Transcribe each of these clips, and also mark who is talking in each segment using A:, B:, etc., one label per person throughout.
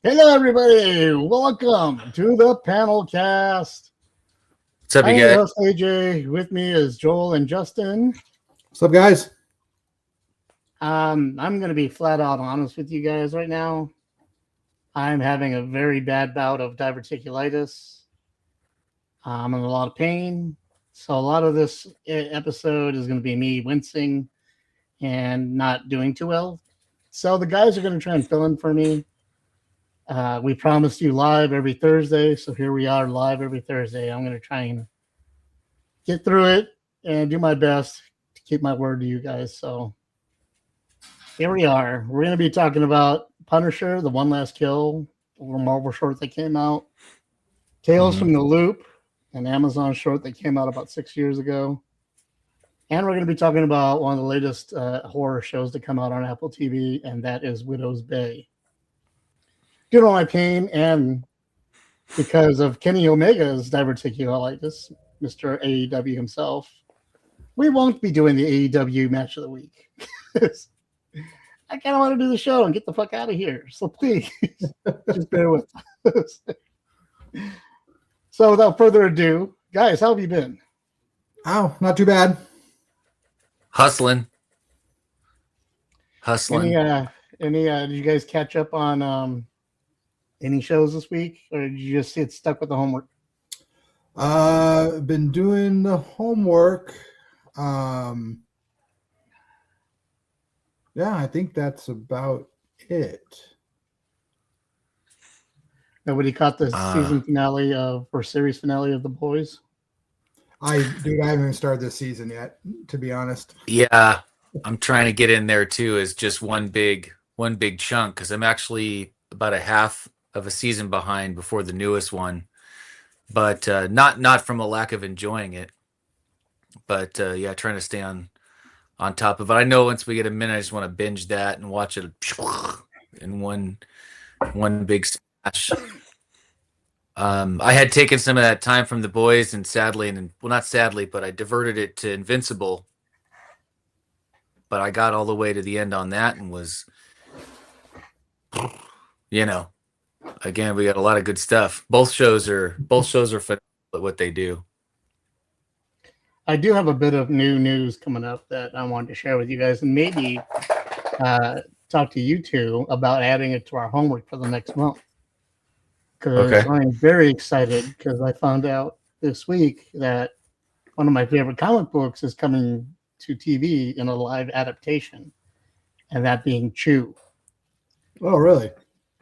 A: Hello, everybody. Welcome to the PanelCast.
B: What's up, you
A: I'm
B: guys?
A: your host, AJ. With me is Joel and Justin.
C: What's up, guys?
A: I'm going to be flat out honest with you guys right now. I'm having a very bad bout of diverticulitis. I'm in a lot of pain. So a lot of this episode is going to be me wincing and not doing too well. So the guys are going to try and fill in for me. We promised you live every Thursday, so here we are live every Thursday. I'm going to try and get through it and do my best to keep my word to you guys. So here we are. We're going to be talking about Punisher, the One Last Kill, a Marvel short that came out, Tales from the Loop, an Amazon short that came out about 6 years ago. And we're going to be talking about one of the latest horror shows to come out on Apple TV, and that is Widow's Bay. Due to my pain and because of Kenny Omega's diverticulitis, Mr. AEW himself, we won't be doing the AEW match of the week. I kind of want to do the show and get the fuck out of here. So please, just bear with us. So without further ado, guys, how have you been?
C: Oh, not too bad.
B: Hustling.
A: Did you guys catch up on any shows this week, or did you just get stuck with the homework?
C: Been doing the homework. Yeah, I think that's about it.
A: Nobody caught the season finale or series finale of The Boys?
C: I haven't even started this season yet, to be honest.
B: Yeah, I'm trying to get in there too. As just one big chunk, because I'm actually about a half of a season behind before the newest one, but not from a lack of enjoying it, but yeah, trying to stay on top of it. I know once we get a minute, I just want to binge that and watch it in one big smash. I had taken some of that time from The Boys, and sadly, not sadly, but I diverted it to Invincible. But I got all the way to the end on that and was, again, we got a lot of good stuff. Both shows are phenomenal at what they do.
A: I do have a bit of new news coming up that I wanted to share with you guys, and maybe talk to you two about adding it to our homework for the next month. Because I'm very excited because I found out this week that one of my favorite comic books is coming to TV in a live adaptation, and that being Chew.
C: Oh, really?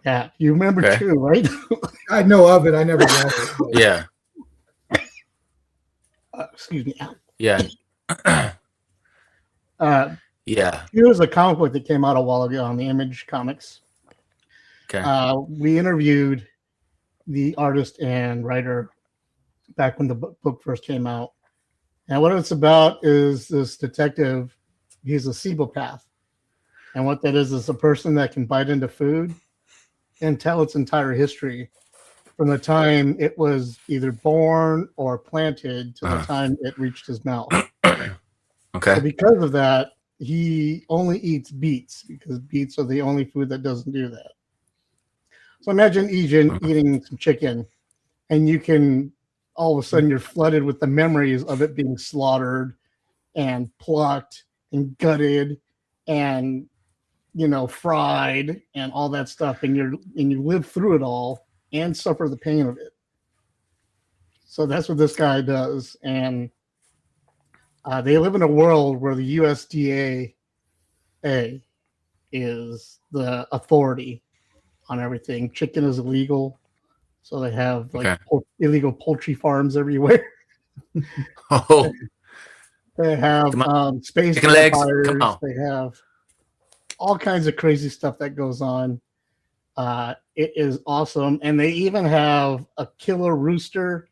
A: Yeah, you remember Chew, right?
C: I know of it. I never read it. But...
B: Yeah.
A: Excuse me.
B: Yeah.
A: Yeah. Chew is a comic book that came out a while ago on the Image Comics.
B: Okay.
A: We interviewed the artist and writer back when the book first came out. And what it's about is this detective, he's a cebopath. And what that is a person that can bite into food and tell its entire history from the time it was either born or planted to the time it reached his mouth.
B: Okay.
A: So because of that, he only eats beets because beets are the only food that doesn't do that. So imagine eating some chicken, and you can all of a sudden you're flooded with the memories of it being slaughtered and plucked and gutted and fried and all that stuff, and you live through it all and suffer the pain of it. So that's what this guy does, and they live in a world where the USDA is the authority on everything. Chicken is illegal, so they have illegal poultry farms everywhere.
B: Oh,
A: they have space vampires. They have all kinds of crazy stuff that goes on. It is awesome, and they even have a killer rooster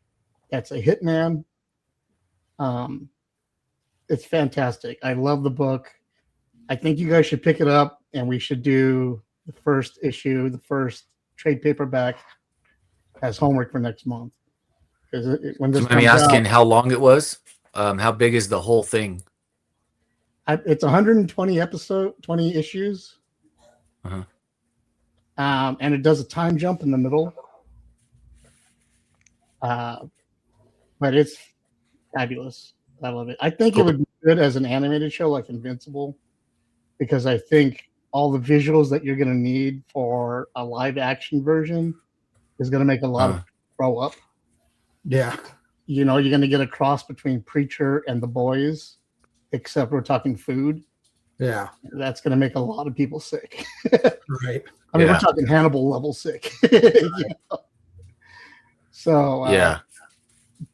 A: that's a hitman. It's fantastic. I love the book. I think you guys should pick it up, and we should do the first issue, the first trade paperback as homework for next month. When this
B: comes asking out, how long it was? How big is the whole thing?
A: It's 120 20 issues.
B: Uh-huh.
A: and it does a time jump in the middle. But it's fabulous. I love it. I think it would be good as an animated show like Invincible, because I think all the visuals that you're going to need for a live action version is going to make a lot of grow up.
C: Yeah.
A: You know, you're going to get a cross between Preacher and The Boys, except we're talking food.
C: Yeah.
A: That's going to make a lot of people sick.
C: Right.
A: I mean, we're talking Hannibal level sick. You know? So,
B: Yeah.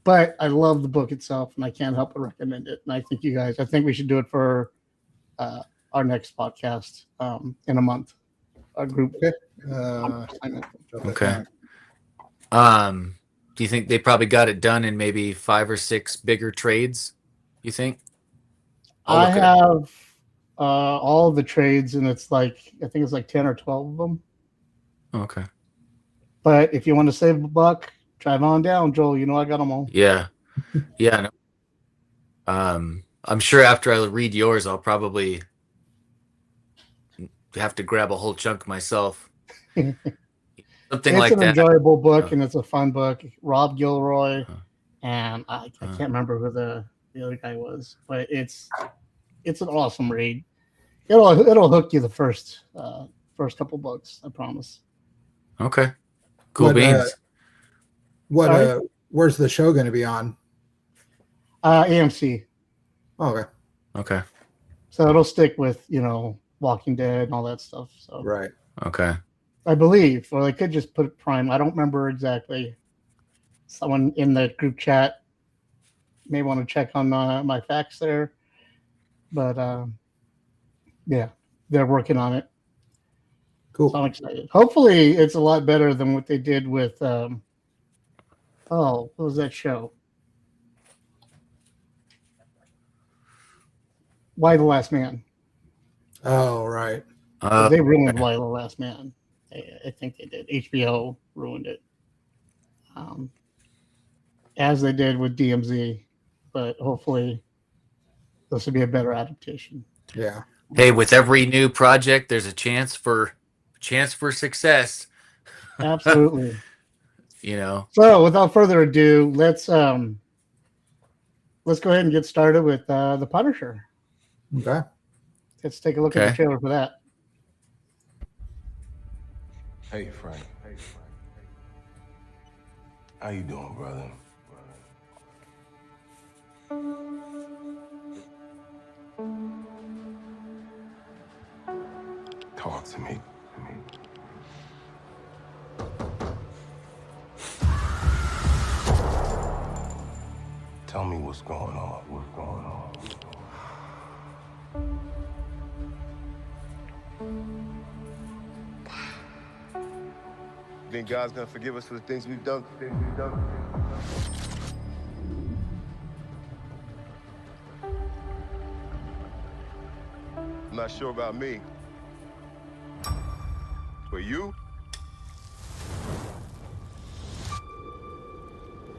A: But I love the book itself, and I can't help but recommend it. And I think I think we should do it for our next podcast in a month. Our group.
B: Okay. Do you think they probably got it done in maybe 5 or 6 bigger trades? You think?
A: I have all the trades, and it's like I think it's like 10 or 12 of them.
B: Okay.
A: But if you want to save a buck, drive on down, Joel. You know I got them all.
B: Yeah. Yeah. No. I'm sure after I read yours, I'll probably have to grab a whole chunk myself. Something
A: it's
B: like
A: an
B: that.
A: enjoyable book, and it's a fun book. Rob Gilroy, and I can't remember who the other guy was, but it's an awesome read. It'll hook you the first couple books, I promise.
B: Okay. Cool beans.
C: Where's the show going to be on?
A: AMC.
C: Oh, okay.
B: Okay.
A: So it'll stick with, Walking Dead and all that stuff. So
C: Right.
B: Okay.
A: I believe, or they could just put Prime. I don't remember exactly. Someone in the group chat may want to check on my facts there, but yeah, they're working on it.
C: Cool.
A: So I'm excited. Hopefully, it's a lot better than what they did with. What was that show? Why the Last Man?
C: Oh, right.
A: They ruined Why the Last Man. I think they did. HBO ruined it, as they did with DMZ. But hopefully, this will be a better adaptation.
C: Yeah.
B: Hey, with every new project, there's a chance for success.
A: Absolutely.
B: So
A: without further ado, let's go ahead and get started with the Punisher.
C: Okay.
A: Let's take a look at the trailer for that.
D: Hey, Frank. How you doing, brother? Talk to me. Tell me what's going on. Think God's gonna forgive us for the things we've done? I'm not sure about me. But you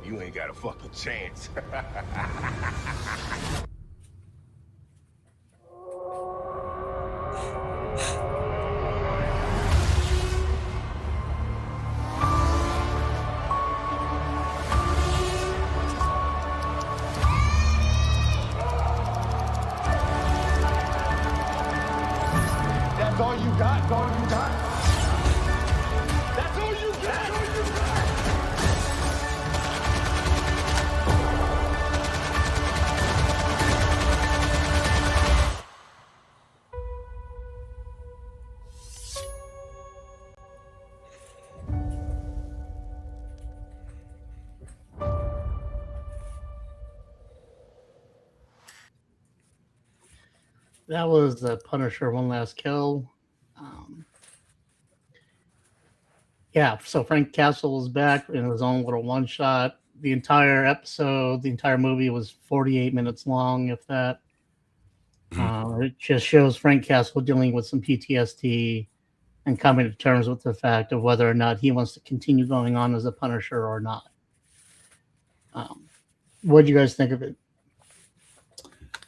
D: ain't got a fucking chance. That's all you got? That's all you got? That's all you got?
A: That was the Punisher One Last Kill. So Frank Castle is back in his own little one shot. The entire movie was 48 minutes long, if that. It just shows Frank Castle dealing with some PTSD and coming to terms with the fact of whether or not he wants to continue going on as a Punisher or not. What do you guys think of it?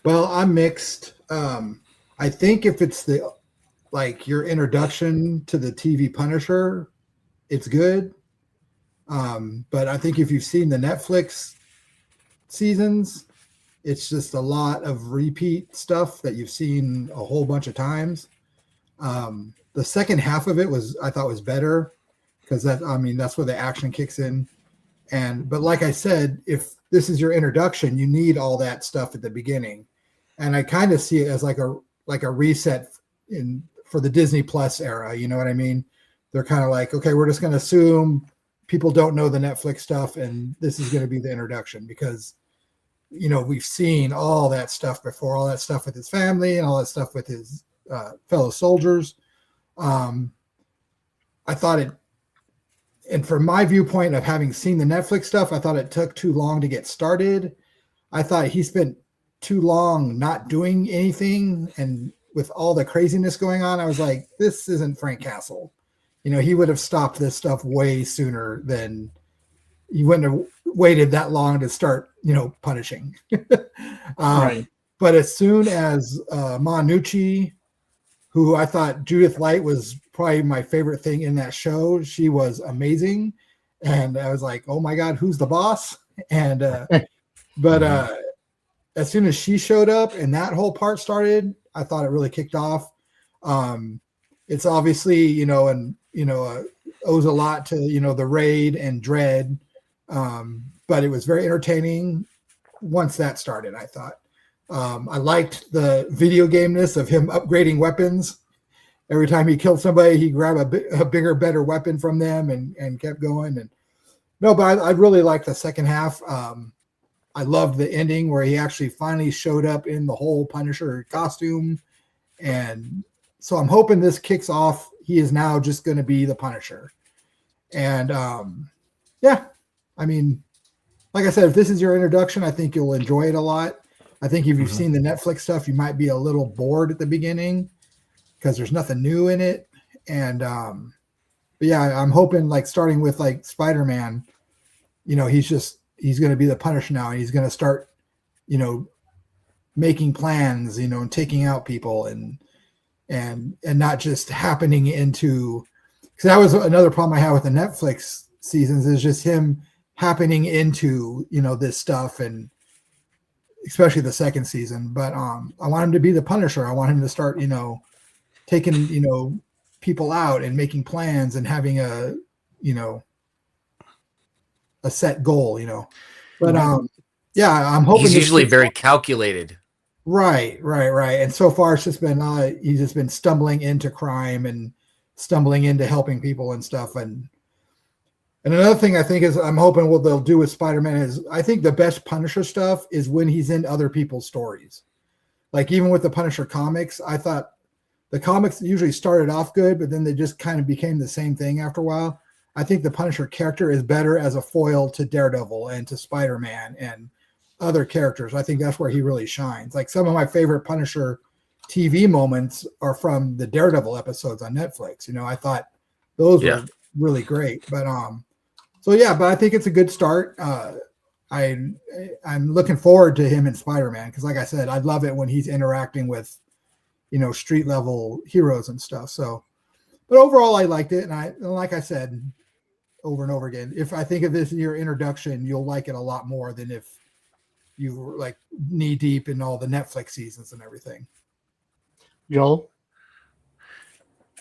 C: Well, I'm mixed. I think if it's the like your introduction to the TV Punisher, it's good. But I think if you've seen the Netflix seasons, it's just a lot of repeat stuff that you've seen a whole bunch of times. The second half of it I thought was better because that's where the action kicks in. But like I said, if this is your introduction, you need all that stuff at the beginning. And I kind of see it as like a reset for the Disney Plus era. You know what I mean? They're kind of like, okay, we're just going to assume people don't know the Netflix stuff, and this is going to be the introduction because, we've seen all that stuff before, all that stuff with his family and all that stuff with his fellow soldiers. I thought it, and from my viewpoint of having seen the Netflix stuff, I thought it took too long to get started. I thought he spent too long not doing anything, and with all the craziness going on, I was like, this isn't Frank Castle. He would have stopped this stuff way sooner than he wouldn't have waited that long to start, punishing.
A: Right.
C: But as soon as Manucci, who I thought Judith Light was probably my favorite thing in that show, she was amazing. And I was like, oh my God, who's the boss? And, as soon as she showed up and that whole part started, I thought it really kicked off. It's obviously, owes a lot to, the Raid and Dread. But it was very entertaining once that started, I thought. I liked the video game-ness of him upgrading weapons. Every time he killed somebody, he grabbed a bigger, better weapon from them and kept going. But I really liked the second half. I loved the ending where he actually finally showed up in the whole Punisher costume. And so I'm hoping this kicks off. He is now just going to be the Punisher. And like I said, if this is your introduction, I think you'll enjoy it a lot. I think if you've seen the Netflix stuff, you might be a little bored at the beginning because there's nothing new in it. And but yeah, I'm hoping like starting with like Spider-Man, he's going to be the Punisher now, and he's going to start, making plans, and taking out people and not just happening into, because that was another problem I had with the Netflix seasons, is just him happening into, this stuff, and especially the second season. But I want him to be the Punisher. I want him to start, taking, people out and making plans and having a set goal, But I'm hoping
B: he's usually very calculated.
C: Right. And so far it's just been he's just been stumbling into crime and stumbling into helping people and stuff. And another thing I think is I'm hoping what they'll do with Spider-Man is I think the best Punisher stuff is when he's in other people's stories. Like even with the Punisher comics, I thought the comics usually started off good, but then they just kind of became the same thing after a while. I think the Punisher character is better as a foil to Daredevil and to Spider-Man and other characters. I think that's where he really shines. Like some of my favorite Punisher TV moments are from the Daredevil episodes on Netflix. I thought those were really great. But but I think it's a good start. I'm looking forward to him in Spider-Man because, like I said, I love it when he's interacting with, street level heroes and stuff. So, but overall, I liked it, and like I said over and over again, if I think of this in your introduction, you'll like it a lot more than if you were like knee deep in all the Netflix seasons and everything.
A: Joel?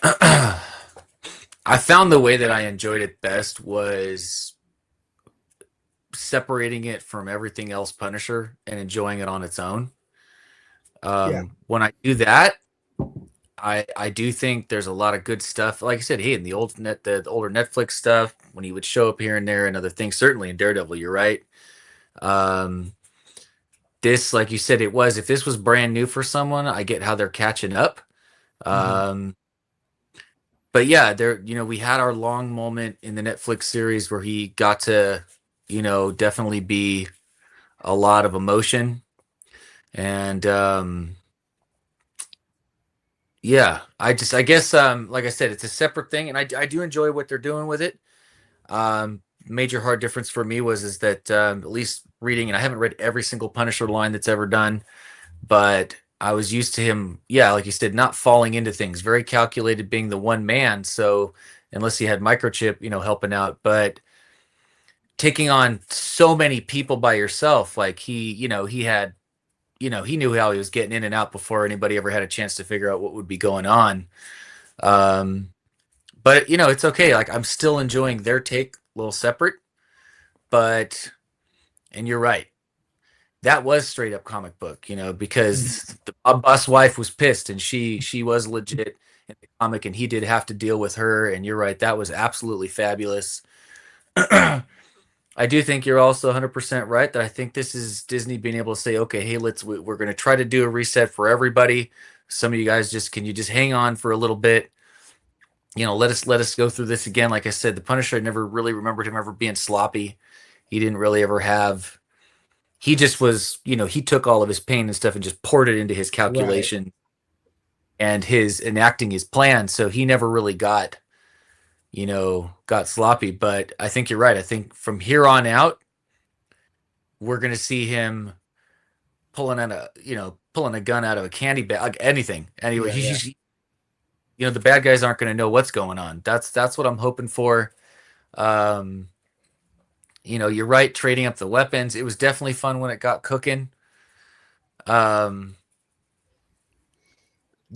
B: I found the way that I enjoyed it best was separating it from everything else Punisher and enjoying it on its own. When I do that, I do think there's a lot of good stuff. Like I said, in the older Netflix stuff, when he would show up here and there and other things, certainly in Daredevil, you're right. This, like you said, if this was brand new for someone, I get how they're catching up. But yeah, we had our long moment in the Netflix series where he got to, definitely be a lot of emotion. And, I guess, like I said, it's a separate thing, and I do enjoy what they're doing with it. Major hard difference for me is that at least reading, and I haven't read every single Punisher line that's ever done, but I was used to him, yeah, like you said, not falling into things, very calculated, being the one man. So unless he had microchip, helping out, but taking on so many people by yourself, like he had, he knew how he was getting in and out before anybody ever had a chance to figure out what would be going on. Um, but it's okay. Like I'm still enjoying their take, a little separate, but, and you're right. That was straight up comic book, because the boss wife was pissed and she was legit in the comic and he did have to deal with her. And you're right. That was absolutely fabulous. I do think you're also 100% right that I think this is Disney being able to say, okay, hey, we're going to try to do a reset for everybody. Some of you guys can you just hang on for a little bit? Let us go through this again. Like I said, the Punisher, I never really remembered him ever being sloppy. He didn't really ever have, he just was, he took all of his pain and stuff and just poured it into his calculation and his enacting his plan. So he never really got sloppy. But I think you're right. I think from here on out, we're going to see him pulling a gun out of a candy bag, like anything. Anyway, the bad guys aren't going to know what's going on. That's what I'm hoping for. You're right. Trading up the weapons. It was definitely fun when it got cooking. They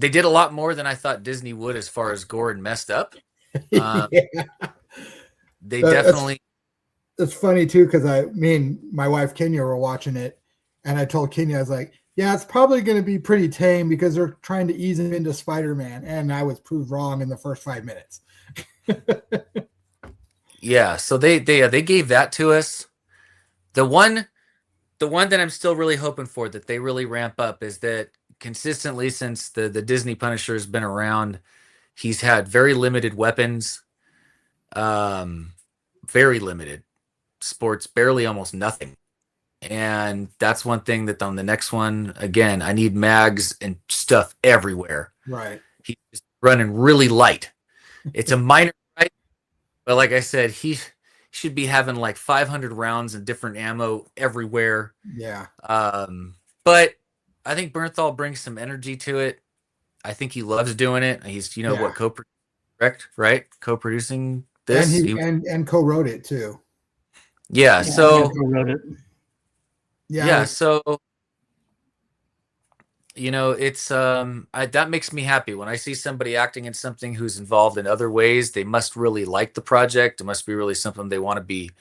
B: did a lot more than I thought Disney would as far as gore and messed up. They definitely.
C: It's funny too because me and my wife Kenya were watching it, and I told Kenya, I was like, "Yeah, it's probably going to be pretty tame because they're trying to ease him into Spider-Man," and I was proved wrong in the first 5 minutes.
B: Yeah, so they gave that to us. The one that I'm still really hoping for that they really ramp up is that consistently since the Disney Punisher has been around, he's had very limited weapons, very limited sports, barely almost nothing. And that's one thing that on the next one, again, I need mags and stuff everywhere.
C: Right.
B: He's running really light. It's a minor fight, but like I said, he should be having like 500 rounds and different ammo everywhere.
C: Yeah.
B: But I think Bernthal brings some energy to it. I think he loves doing it. He's, what, co-producing this.
C: And co-wrote it too.
B: Yeah. So
A: wrote it.
B: Yeah. So, it's, that makes me happy when I see somebody acting in something who's involved in other ways. They must really like the project. It must be really something they want to be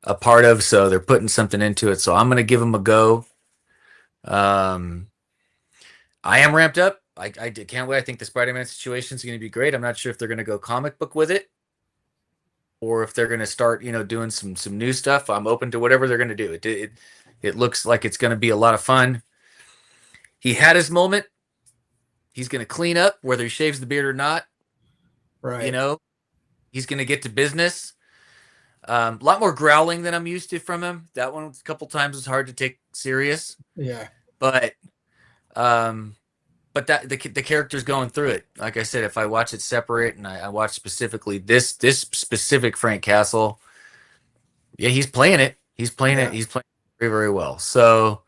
B: a part of. So they're putting something into it. So I'm going to give them a go. I am ramped up. I can't wait. I think the Spider-Man situation is going to be great. I'm not sure if they're going to go comic book with it or if they're going to start, doing some new stuff. I'm open to whatever they're going to do. It looks like it's going to be a lot of fun. He had his moment. He's going to clean up whether he shaves the beard or not.
C: Right.
B: He's going to get to business. A lot more growling than I'm used to from him. That one a couple times was hard to take serious.
C: Yeah.
B: But that the character's going through it. Like I said, if I watch it separate and I watch specifically this specific Frank Castle, yeah, he's playing it. He's playing it. He's playing it very, very well. So,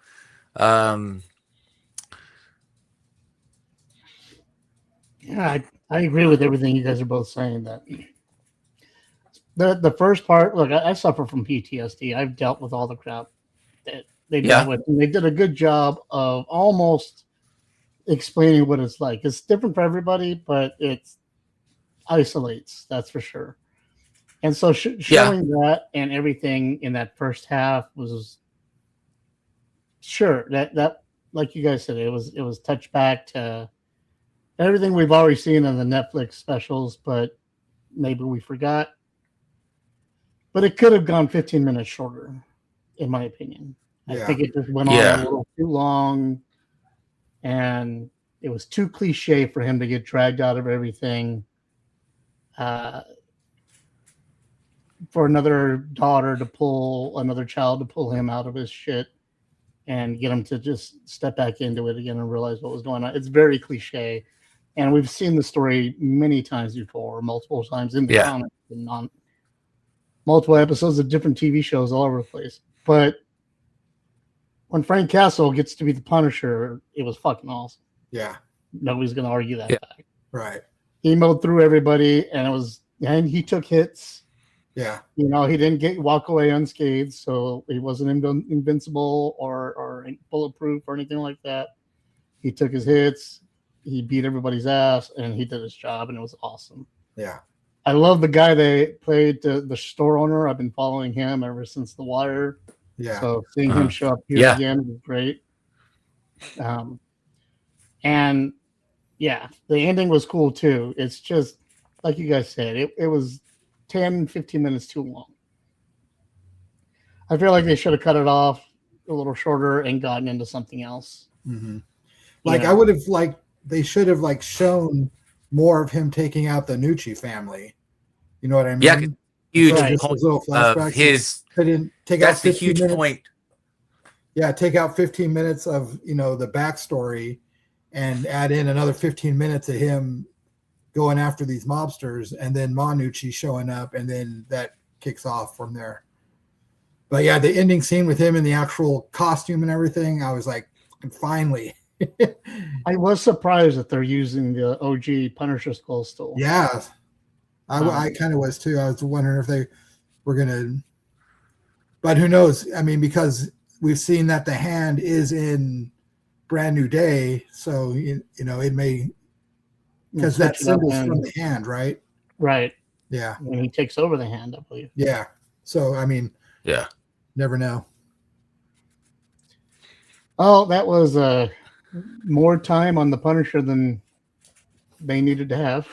A: yeah, I agree with everything you guys are both saying. That the first part, look, I suffer from PTSD. I've dealt with all the crap that they dealt with, and they did a good job of almost explaining what it's like. It's different for everybody, but it's isolates, that's for sure. And so showing that and everything in that first half was sure that like you guys said, it was touched back to everything we've already seen in the Netflix specials, but maybe we forgot. But it could have gone 15 minutes shorter, in my opinion. I think it just went on a little too long, and it was too cliche for him to get dragged out of everything. For another child to pull him out of his shit and get him to just step back into it again and realize what was going on. It's very cliche. And we've seen the story many times before, multiple times in the comics and on multiple episodes of different TV shows all over the place. But when Frank Castle gets to be the Punisher, it was fucking awesome.
C: Yeah.
A: Nobody's gonna argue that
B: Yeah.
A: fact.
C: Right.
A: He mowed through everybody, and he took hits.
C: Yeah.
A: You know, he didn't walk away unscathed, so he wasn't invincible or bulletproof or anything like that. He took his hits, he beat everybody's ass, and he did his job, and it was awesome.
C: Yeah.
A: I love the guy they played, the store owner. I've been following him ever since The Wire.
C: Yeah.
A: So seeing him show up here
B: Yeah.
A: again was great. And yeah, the ending was cool too. It's just like you guys said, it was 10, 15 minutes too long. I feel like they should have cut it off a little shorter and gotten into something else.
C: Mm-hmm. Like
A: Yeah.
C: I would have they should have shown more of him taking out the Nucci family. You know what I mean?
B: Yeah, huge
A: Right.
C: Just
B: point
C: those little
B: of
C: flashbacks.
B: his.
C: They didn't take out
B: That's the
C: 15
B: huge
C: minutes.
B: point.
C: Yeah, take out 15 minutes of the backstory and add in another 15 minutes of him going after these mobsters, and then Manucci showing up, and then that kicks off from there. But yeah, the ending scene with him in the actual costume and everything, I was like, finally.
A: I was surprised that they're using the OG Punisher skull still.
C: Yeah, I kind of was too. I was wondering if they were gonna, but who knows? I mean, because we've seen that the hand is in Brand New Day, so it may, because that symbol's from the hand, right?
A: Right.
C: Yeah,
A: When he takes over the hand, I believe.
C: yeah. So I mean,
B: Yeah.
C: never know.
A: Oh, that was more time on the Punisher than they needed to have.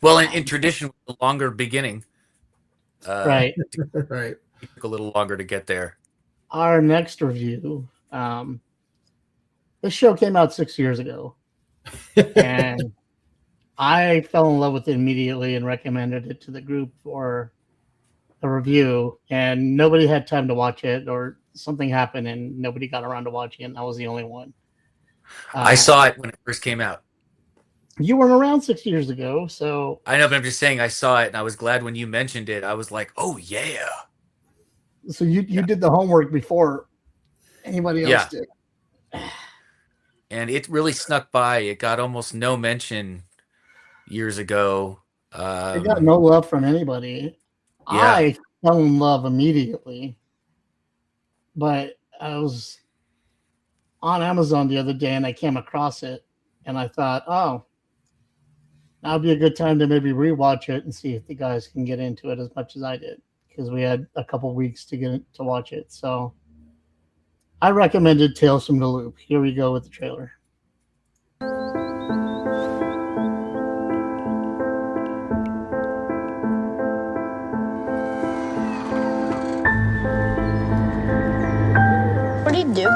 B: Well, in tradition, with the longer beginning,
A: Right.
C: Right.
B: it took a little longer to get there.
A: Our next review. This show came out 6 years ago, and I fell in love with it immediately and recommended it to the group for a review. And nobody had time to watch it, or something happened, and nobody got around to watching it. And I was the only one.
B: I saw it when it first came out.
A: You weren't around 6 years ago, so
B: I know, but I'm just saying I saw it, and I was glad when you mentioned it. I was like, oh, yeah.
A: you did the homework before anybody else
B: Yeah.
A: did.
B: And it really snuck by. It got almost no mention years ago.
A: I got no love from anybody.
B: Yeah.
A: I fell in love immediately, but I was on Amazon the other day and I came across it, and I thought, oh, that'd be a good time to maybe rewatch it and see if the guys can get into it as much as I did, because we had a couple weeks to get to watch it. So I recommended Tales from the Loop. Here we go with the trailer.
E: What do you do?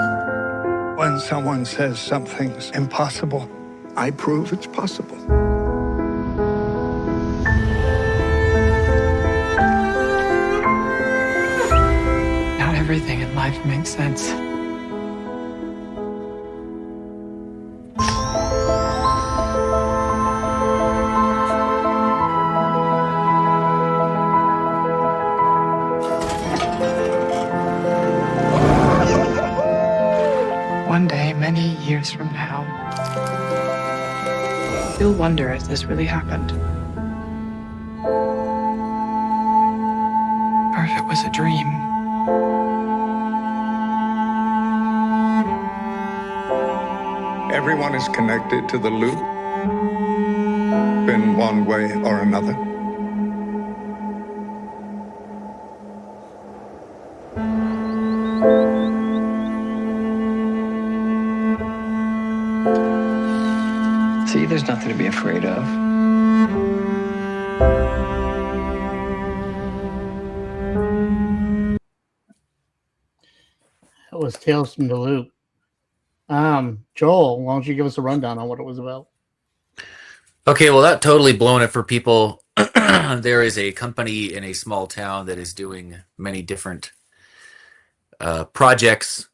F: When someone says something's impossible, I prove it's possible.
G: Not everything in life makes sense. One day, many years from now, you'll wonder if this really happened. Or if it was a dream.
F: Everyone is connected to the loop in one way or another.
G: See, there's nothing to be afraid of.
A: That was Tales from the Loop. Joel, why don't you give us a rundown on what it was about?
B: Okay, well, that totally blown it for people. There is a company in a small town that is doing many different projects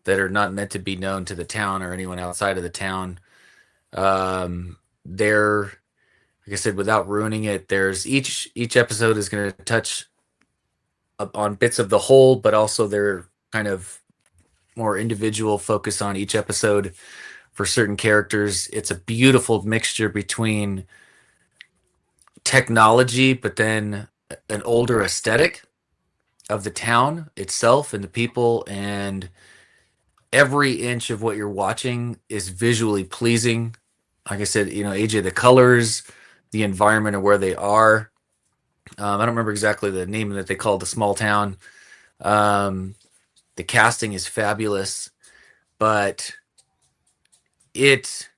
B: that are not meant to be known to the town or anyone outside of the town. They're, like I said, without ruining it, there's each episode is going to touch on bits of the whole, but also they're kind of more individual focus on each episode for certain characters. It's a beautiful mixture between technology, but then an older aesthetic of the town itself and the people, and every inch of what you're watching is visually pleasing. Like I said, AJ, the colors, the environment of where they are. I don't remember exactly the name that they called the small town. The casting is fabulous, but it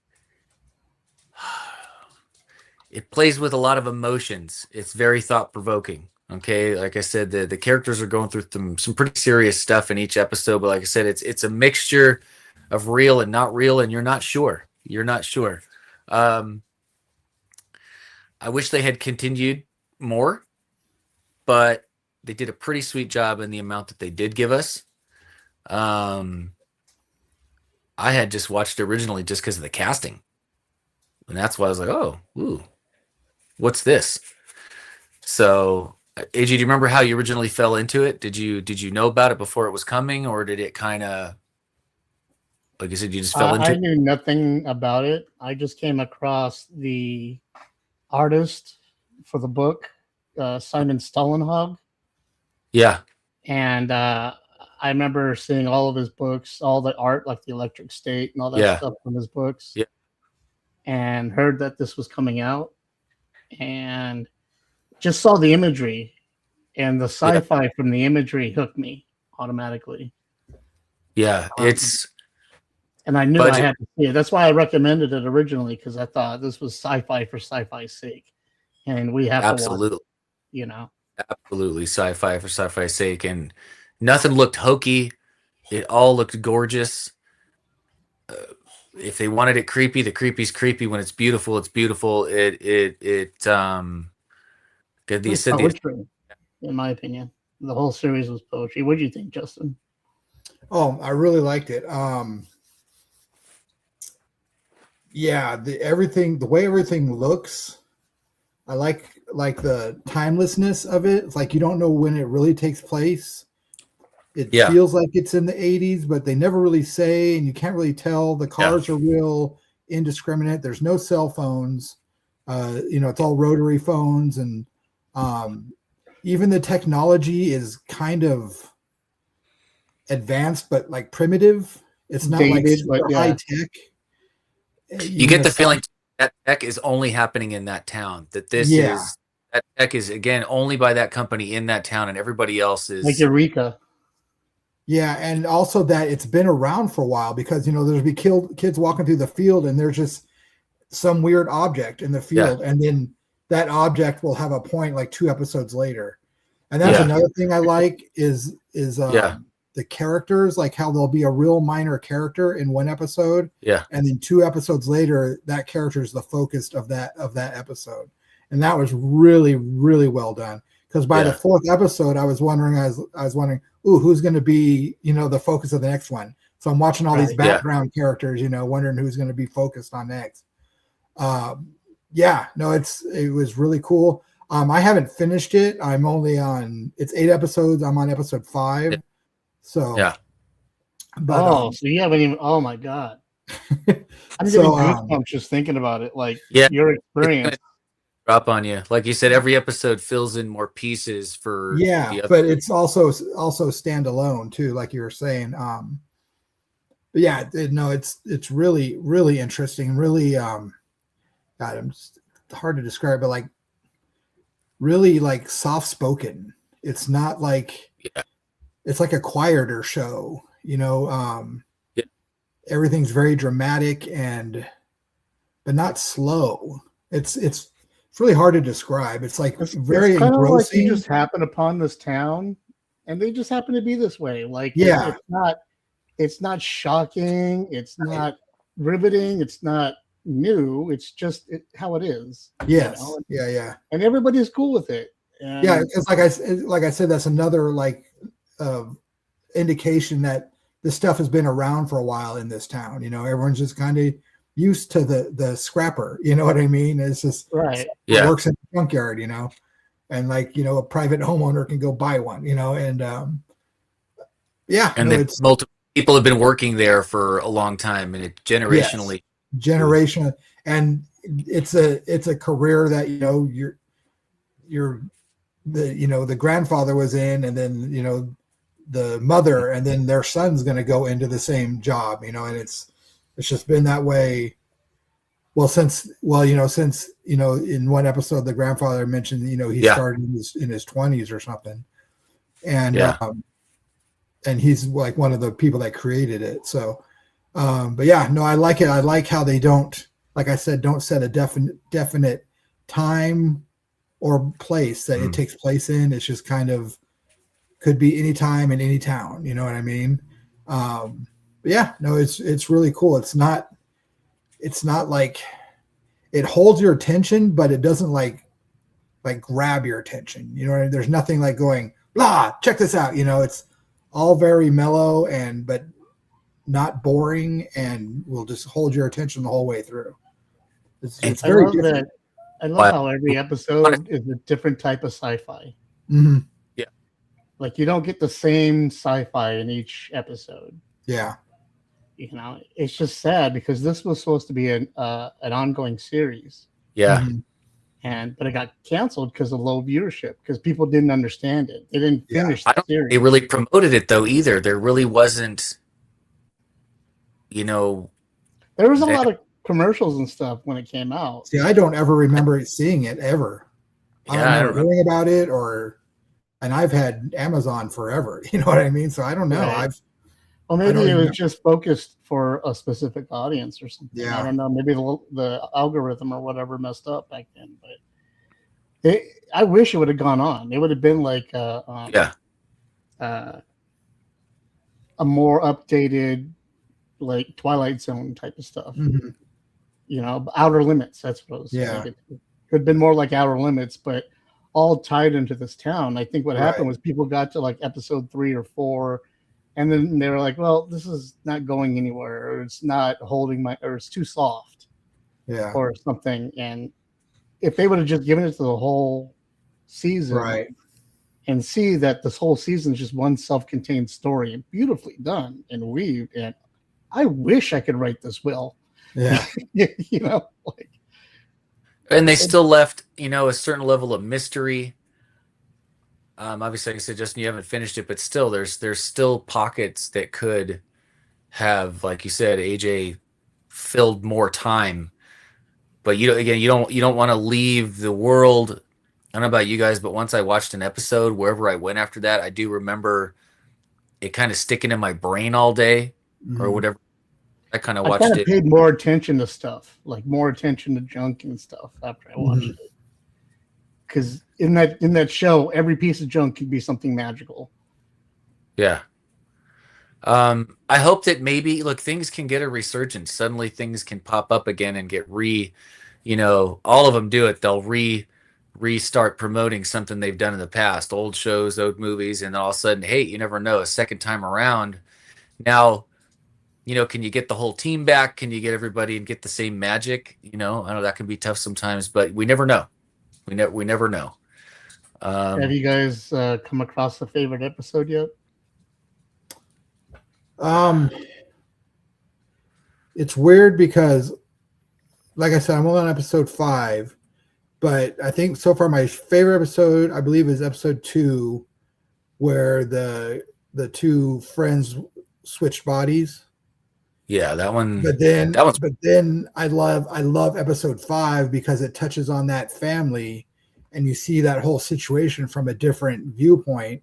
B: plays with a lot of emotions. It's very thought provoking. Okay, like I said, the characters are going through some pretty serious stuff in each episode, but like I said, it's a mixture of real and not real, and you're not sure. You're not sure. I wish they had continued more, but they did a pretty sweet job in the amount that they did give us. I had just watched it originally just because of the casting, and that's why I was like, "Oh, ooh, what's this?" So, AJ, do you remember how you originally fell into it? Did you know about it before it was coming, or did it kind of, like you said, you just fell into
A: I
B: it?
A: knew nothing about it. I just came across the artist for the book, Simon Stollenhog,
B: Yeah,
A: and I remember seeing all of his books, all the art, like the Electric State and all that
B: Yeah.
A: stuff from his books.
B: Yeah.
A: And heard that this was coming out, and just saw the imagery, and the sci-fi from the imagery hooked me automatically.
B: yeah,
A: And I knew I
B: budget.
A: had to see it. That's why I recommended it originally, because I thought this was sci-fi for sci-fi's sake, and we have to watch
B: Absolutely,
A: it,
B: absolutely sci-fi for sci-fi's sake, and nothing looked hokey. It all looked gorgeous. If they wanted it creepy, the creepy's creepy. When it's beautiful, it's beautiful.
A: It was poetry, in my opinion. The whole series was poetry. What do you think, Justin?
C: Oh, I really liked it. Yeah, the way everything looks, I like the timelessness of it. It's like you don't know when it really takes place. It feels like it's in the 80s, but they never really say, and you can't really tell. The cars are real indiscriminate. There's no cell phones. It's all rotary phones, and even the technology is kind of advanced, but like primitive. It's not like super high tech.
B: You get the feeling that tech is only happening in that town. That that tech is again only by that company in that town, and everybody else is
A: like Eureka.
C: Yeah, and also that it's been around for a while, because there's be kids walking through the field, and there's just some weird object in the field, and then that object will have a point like 2 episodes later. And that's another thing I like is the characters, like how there'll be a real minor character in one episode, and then 2 episodes later that character is the focus of that episode. And that was really, really well done, because by the 4th episode I was wondering, ooh, who's going to be, the focus of the next one. So I'm watching all these background characters, wondering who's going to be focused on next. It was really cool. I haven't finished it. I'm only on, it's 8 episodes. I'm on episode 5. So,
A: but so you haven't even, oh my God. I'm getting goosebumps just thinking about it. Like your experience.
B: Drop on you, like you said, every episode fills in more pieces for
C: but it's also standalone too, like you were saying. It's really, really interesting, really God, it's hard to describe, but like really like soft spoken. It's not like it's like a quieter show, everything's very dramatic but not slow. It's really hard to describe. It's like very engrossing.
A: Like you just happen upon this town, and they just happen to be this way. Like it's not shocking. It's not riveting. It's not new. It's just how it is.
C: Yes.
A: And everybody's cool with it. And
C: because like I said, that's another indication that this stuff has been around for a while in this town. Everyone's just kind of used to the scrapper, you know what I mean? It's just
A: right.
C: It works in the junkyard, and a private homeowner can go buy one, and Yeah,
B: And
C: no,
B: then
C: it's
B: multiple people have been working there for a long time, and it generationally.
C: generation, and it's a career that you're the grandfather was in, and then the mother, and then their son's going to go into the same job, and it's just been that way. Well, since in one episode the grandfather mentioned he
B: Yeah.
C: started in his 20s or something, and
B: Yeah.
C: and he's like one of the people that created it. So, but yeah, no, I like it. I like how they don't, like I said, don't set a definite time or place that it takes place in. It's just kind of could be any time in any town. You know what I mean? But yeah, no, it's really cool. It's not like it holds your attention, but it doesn't like grab your attention. You know what I mean? There's nothing like going, blah, check this out. It's all very mellow but not boring, and will just hold your attention the whole way through. It's
A: I
C: very
A: love
C: different.
A: that. I love how every episode is a different type of sci-fi.
C: Mm-hmm.
A: Like you don't get the same sci-fi in each episode.
C: Yeah.
A: It's just sad because this was supposed to be an ongoing series.
B: Yeah.
C: Mm-hmm.
A: But it got canceled because of low viewership, because people didn't understand it. They didn't finish
B: I
A: the
B: don't think
A: series.
B: they really promoted it though either. There really wasn't,
A: There was a lot of commercials and stuff when it came out.
C: See, I don't ever remember seeing it ever. I don't remember hearing about it, and I've had Amazon forever. You know what I mean? So I don't know.
A: Right. Well, maybe it was just focused for a specific audience or something.
C: Yeah.
A: I don't know. Maybe the algorithm or whatever messed up back then. But I wish it would have gone on. It would have been like a more updated, like Twilight Zone type of stuff.
C: Mm-hmm.
A: Outer Limits. That's what it was.
C: Yeah.
A: Like it could have been more like Outer Limits, but all tied into this town. I think what happened was people got to like episode 3 or 4. And then they were like, well, this is not going anywhere, or it's not holding or it's too soft, or something. And if they would have just given it to the whole season, and see that this whole season is just one self-contained story, and beautifully done and weaved, and I wish I could write this well.
C: Yeah.
B: And they still left, a certain level of mystery. Obviously, like I said, Justin, you haven't finished it, but still, there's still pockets that could have, like you said, AJ filled more time. But you don't want to leave the world. I don't know about you guys, but once I watched an episode, wherever I went after that, I do remember it kind of sticking in my brain all day, or whatever. I kind of watched it.
A: Paid more attention to stuff, like more attention to junk and stuff after I watched it. Because in that show, every piece of junk could be something magical.
B: Yeah. I hope that maybe things can get a resurgence. Suddenly things can pop up again and get all of them do it. They'll restart promoting something they've done in the past, old shows, old movies, and all of a sudden, hey, you never know, a second time around. Now, can you get the whole team back? Can you get everybody and get the same magic? I know that can be tough sometimes, but we never know. We never know.
A: Have you guys come across a favorite episode yet?
C: It's weird because, like I said, I'm only on episode 5, but I think so far my favorite episode, I believe, is episode 2, where the two friends switched bodies.
B: Yeah, that one.
C: But then I love episode 5 because it touches on that family, and you see that whole situation from a different viewpoint.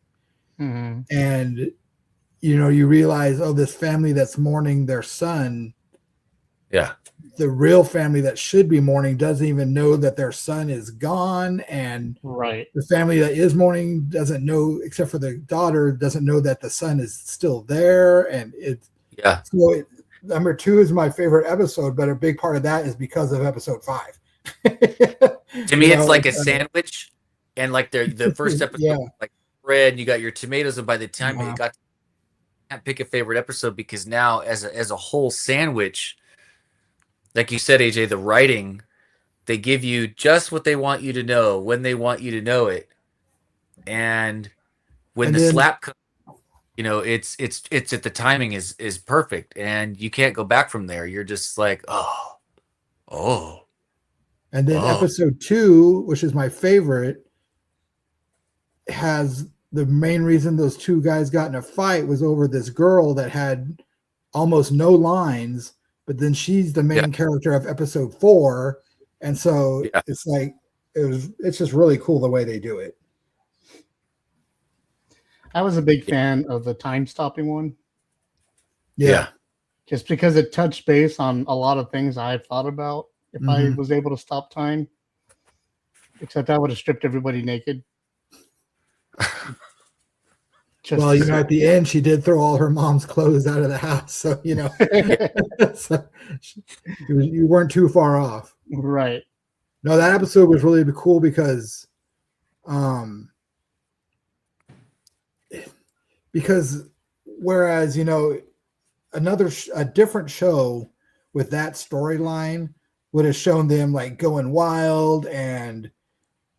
A: Mm-hmm.
C: And you realize, this family that's mourning their son.
B: Yeah.
C: The real family that should be mourning doesn't even know that their son is gone, and the family that is mourning doesn't know, except for the daughter, doesn't know that the son is still there. And number 2 is my favorite episode, but a big part of that is because of episode 5.
B: To me, it's like a sandwich, and like the first episode, like bread, and you got your tomatoes, and by the time you can't pick a favorite episode, because now as a whole sandwich, like you said, AJ, the writing, they give you just what they want you to know when they want you to know it, and when the slap comes, it's at the timing is perfect, and you can't go back from there. You're just like, oh.
C: And then
B: Oh.
C: episode 2, which is my favorite, has the main reason those two guys got in a fight was over this girl that had almost no lines, but then she's the main character of episode 4. And so it's like, it's just really cool the way they do it.
A: I was a big fan of the time stopping one.
B: Yeah.
A: Just because it touched base on a lot of things I've thought about if I was able to stop time. Except I would have stripped everybody naked.
C: Well, at the end, she did throw all her mom's clothes out of the house. So, so you weren't too far off.
A: Right.
C: No, that episode was really cool because whereas, a different show with that storyline would have shown them like going wild and,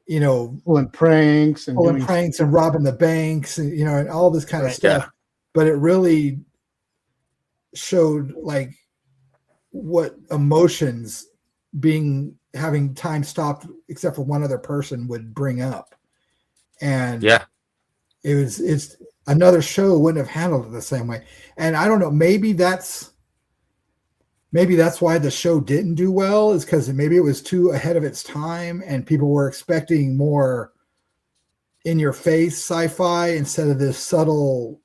A: pulling pranks and
C: robbing the banks and, and all this kind of stuff.
B: Yeah.
C: But it really showed like what emotions having time stopped except for one other person would bring up. And it's another show wouldn't have handled it the same way. And I don't know, maybe that's why the show didn't do well, is because maybe it was too ahead of its time and people were expecting more in your face sci-fi instead of this subtle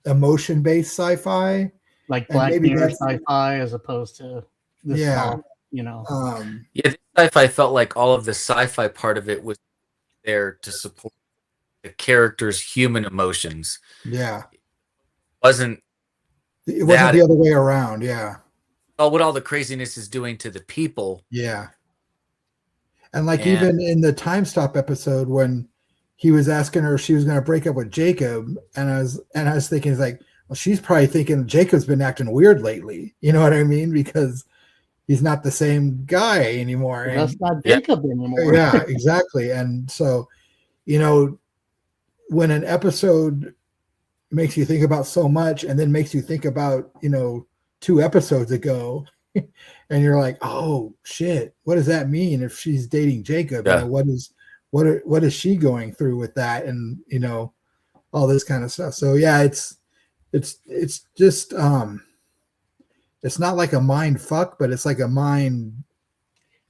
C: emotion based sci-fi.
A: Like Black Mirror sci-fi as opposed to this soft,
B: this sci-fi felt like all of the sci-fi part of it was there to support the character's human emotions.
C: Yeah.
B: It wasn't
C: the other way around. Yeah.
B: What all the craziness is doing to the people.
C: Yeah. And even in the time stop episode when he was asking her if she was going to break up with Jacob, and I was thinking, it's like, well, she's probably thinking Jacob's been acting weird lately. You know what I mean? Because he's not the same guy anymore.
A: That's not Jacob anymore.
C: Yeah, exactly. And so, when an episode makes you think about so much and then makes you think about, 2 episodes ago, and you're like, oh shit, what does that mean if she's dating Jacob?
B: Yeah.
C: What is she going through with that? And all this kind of stuff. So yeah, it's just it's not like a mind fuck, but it's like a mind.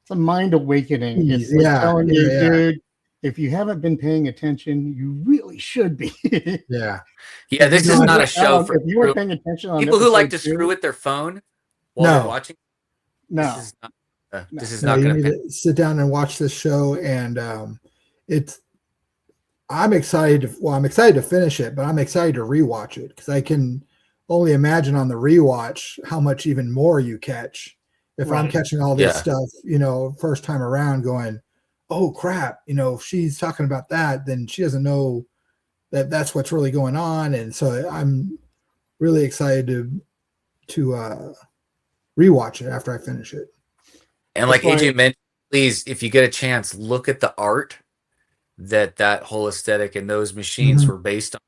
A: It's a mind awakening. It's like telling you, dude, if you haven't been paying attention, you really should be.
C: Yeah.
B: Yeah, this is not a show for
A: if you were paying attention on
B: people who like to screw with their phone while they're watching.
A: No.
B: This is not going
C: to sit down and watch this show, and I'm excited to finish it, but I'm excited to rewatch it because I can only imagine on the rewatch how much even more you catch if I'm catching all this stuff, first time around going, oh crap, if she's talking about that, then she doesn't know that that's what's really going on. And so I'm really excited to rewatch it after I finish it.
B: And like AJ mentioned, please, if you get a chance, look at the art that whole aesthetic and those machines were based on.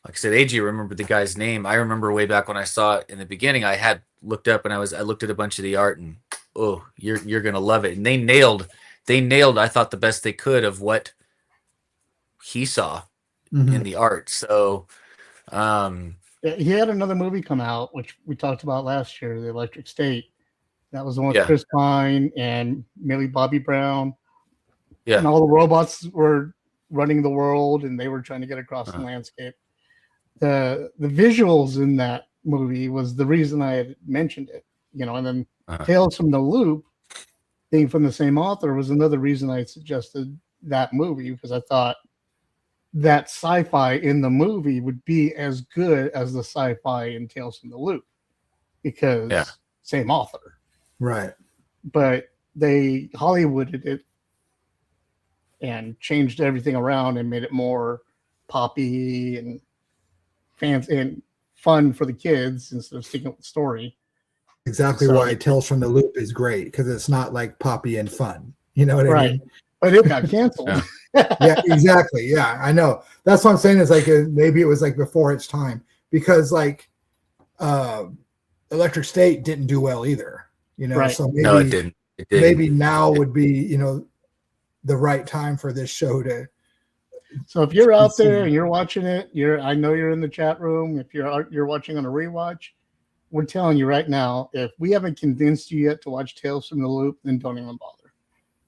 B: Like I said, AJ remembered the guy's name. I remember way back when I saw it in the beginning, I had looked up and I looked at a bunch of the art, and you're gonna love it. And they nailed, I thought, the best they could of what he saw in the art. So
A: he had another movie come out, which we talked about last year, The Electric State. That was the one with Chris Pine and Millie Bobby Brown. Yeah. And all the robots were running the world and they were trying to get across the landscape. The visuals in that movie was the reason I had mentioned it, and then Tales from the Loop, being from the same author, was another reason I suggested that movie, because I thought that sci-fi in the movie would be as good as the sci-fi in Tales from the Loop, because same author.
C: Right.
A: But they Hollywooded it and changed everything around and made it more poppy and fans and fun for the kids instead of sticking with the story.
C: Exactly why Tales from the Loop is great, because it's not like poppy and fun. You know what I mean?
A: But it got canceled.
C: Yeah, exactly. Yeah, I know. That's what I'm saying. Is like maybe it was like before its time, because like Electric State didn't do well either.
A: Right.
C: So
B: No, it didn't. It didn't.
C: maybe now would be the right time for this show to.
A: So if you're out there and you're watching it, I know you're in the chat room. If you're watching on a rewatch, we're telling you right now, if we haven't convinced you yet to watch Tales from the Loop, then don't even bother,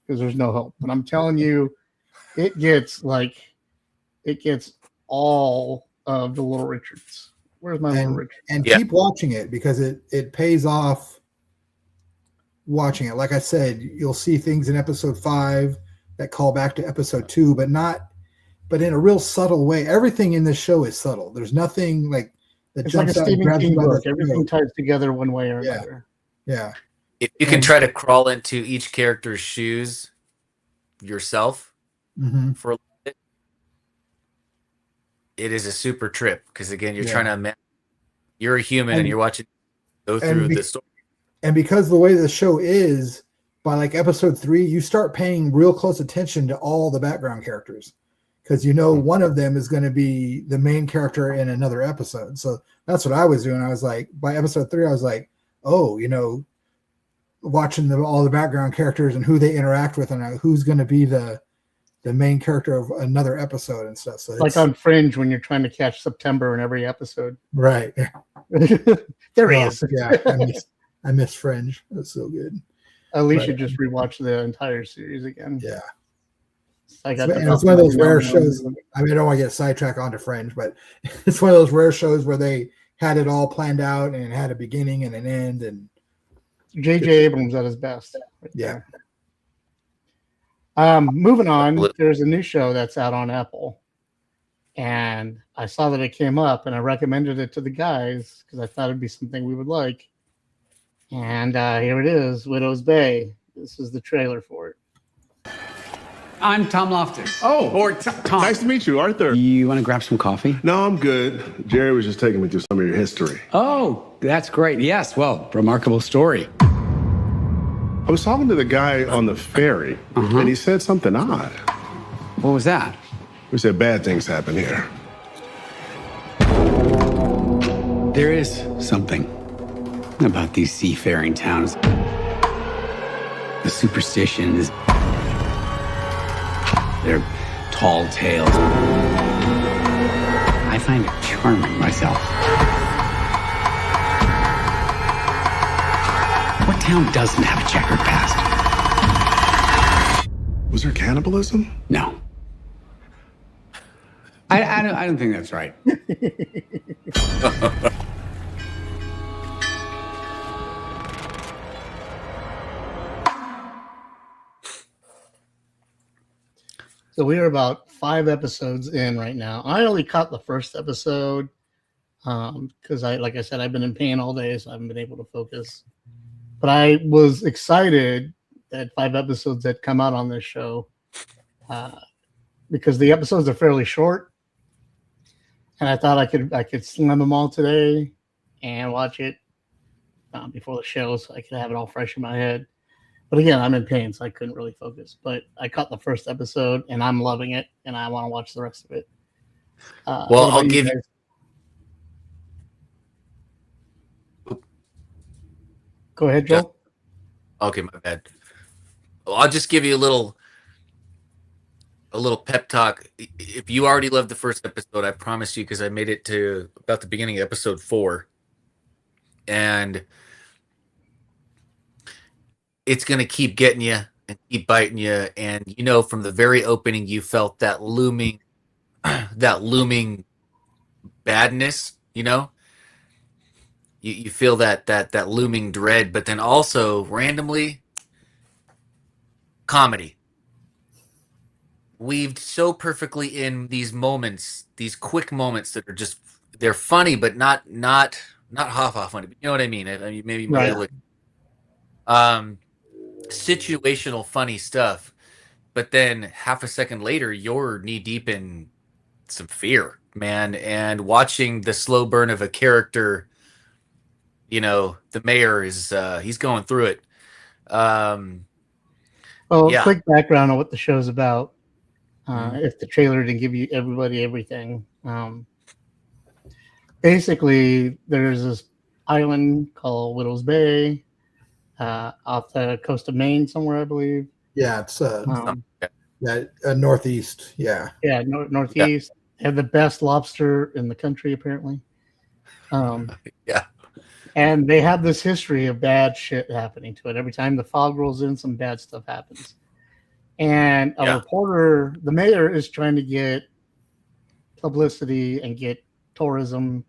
A: because there's no hope. But I'm telling you, it gets all of the Little Richards. Where's my Little Richard?
C: And keep watching it, because it pays off watching it. Like I said, you'll see things in episode 5 that call back to episode 2, but in a real subtle way. Everything in this show is subtle. There's nothing like that
A: It's like a
C: jumps out and
A: Stephen
C: grabs you
A: King
C: by the
A: book. Everything
C: throat.
A: ties together one way or another.
C: Yeah.
B: If you can try to crawl into each character's shoes yourself
C: Mm-hmm.
B: for a little bit, it is a super trip, because again, you're
C: Yeah.
B: trying to imagine you're a human and you're watching go through the story.
C: And because the way the show is, by like episode 3, you start paying real close attention to all the background characters, because one of them is going to be the main character in another episode. So that's what I was doing. I was like, by episode 3, I was like, oh, watching all the background characters and who they interact with, and who's going to be the main character of another episode and stuff. So
A: Like on Fringe, when you're trying to catch September in every episode.
C: right.
A: There he is.
C: Yeah, I miss Fringe. That's so good.
A: Alicia just rewatched the entire series again.
C: Yeah.
A: It's
C: one of those rare shows. I mean, I don't want to get sidetracked onto Fringe, but it's one of those rare shows where they had it all planned out and had a beginning and an end. And
A: J.J. Abrams at his best.
C: Yeah.
A: Moving on, there's a new show that's out on Apple, and I saw that it came up, and I recommended it to the guys because I thought it'd be something we would like. And here it is, Widow's Bay. This is the trailer for it.
E: I'm Tom Loftus.
H: Oh,
E: Or Tom.
H: nice to meet you, Arthur.
E: You want to grab some coffee?
H: No, I'm good. Jerry was just taking me through some of your history.
E: Oh, that's great. Yes, well, remarkable story.
H: I was talking to the guy on the ferry, and he said something odd.
E: What was that?
H: We said bad things happen here.
E: There is something about these seafaring towns. The superstitions, their tall tales. I find it charming myself. What town doesn't have a checkered past?
H: Was there cannibalism?
E: No. I don't think that's right.
A: So we are about 5 episodes in right now. I only caught the first episode because like I said, I've been in pain all day, so I haven't been able to focus. But I was excited that 5 episodes had come out on this show because the episodes are fairly short, and I thought I could slam them all today and watch it before the show, so I could have it all fresh in my head. But again, I'm in pain, so I couldn't really focus. But I caught the first episode, and I'm loving it, and I want to watch the rest of it.
B: Well, I'll give you.
A: Go ahead, Joel.
B: Okay, my bad. Well, I'll just give you a little pep talk. If you already loved the first episode, I promise you, because I made it to about the beginning of episode 4, and it's going to keep getting you and keep biting you. And, from the very opening, you felt that looming badness, you feel that looming dread, but then also randomly comedy weaved so perfectly in these moments, these quick moments that are just, they're funny, but not ha funny. But you know what I mean? I mean, maybe
A: Right.
B: Situational funny stuff, but then half a second later you're knee deep in some fear, man, and watching the slow burn of a character. The mayor is he's going through it.
A: Quick background on what the show's about. if the trailer didn't give you everybody everything. Basically, there's this island called Widow's Bay off the coast of Maine somewhere, I believe.
C: Yeah, it's
A: Um,
C: northeast. Yeah.
A: yeah, northeast. They have the best lobster in the country, apparently.
B: Yeah.
A: And they have this history of bad shit happening to it. Every time the fog rolls in, some bad stuff happens. And a reporter, the mayor, is trying to get publicity and get tourism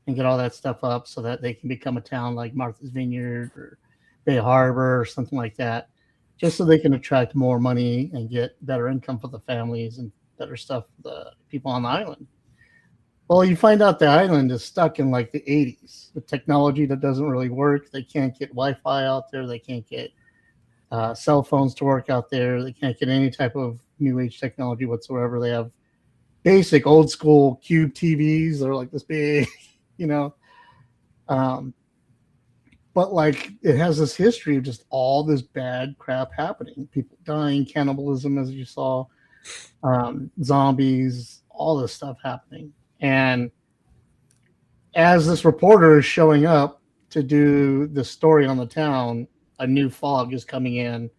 A: and get all that stuff up so that they can become a town like Martha's Vineyard or Bay Harbor or something like that, just so they can attract more money and get better income for the families and better stuff for the people on the island. Well, you find out the island is stuck in like the 80s with technology that doesn't really work. They can't get Wi-Fi out there. They can't get cell phones to work out there. They can't get any type of new age technology whatsoever. They have basic old school cube TVs. They're like this big, you know. But like it has this history of just all this bad crap happening. People dying, cannibalism, as you saw, zombies, all this stuff happening. And as this reporter is showing up to do the story on the town, a new fog is coming in,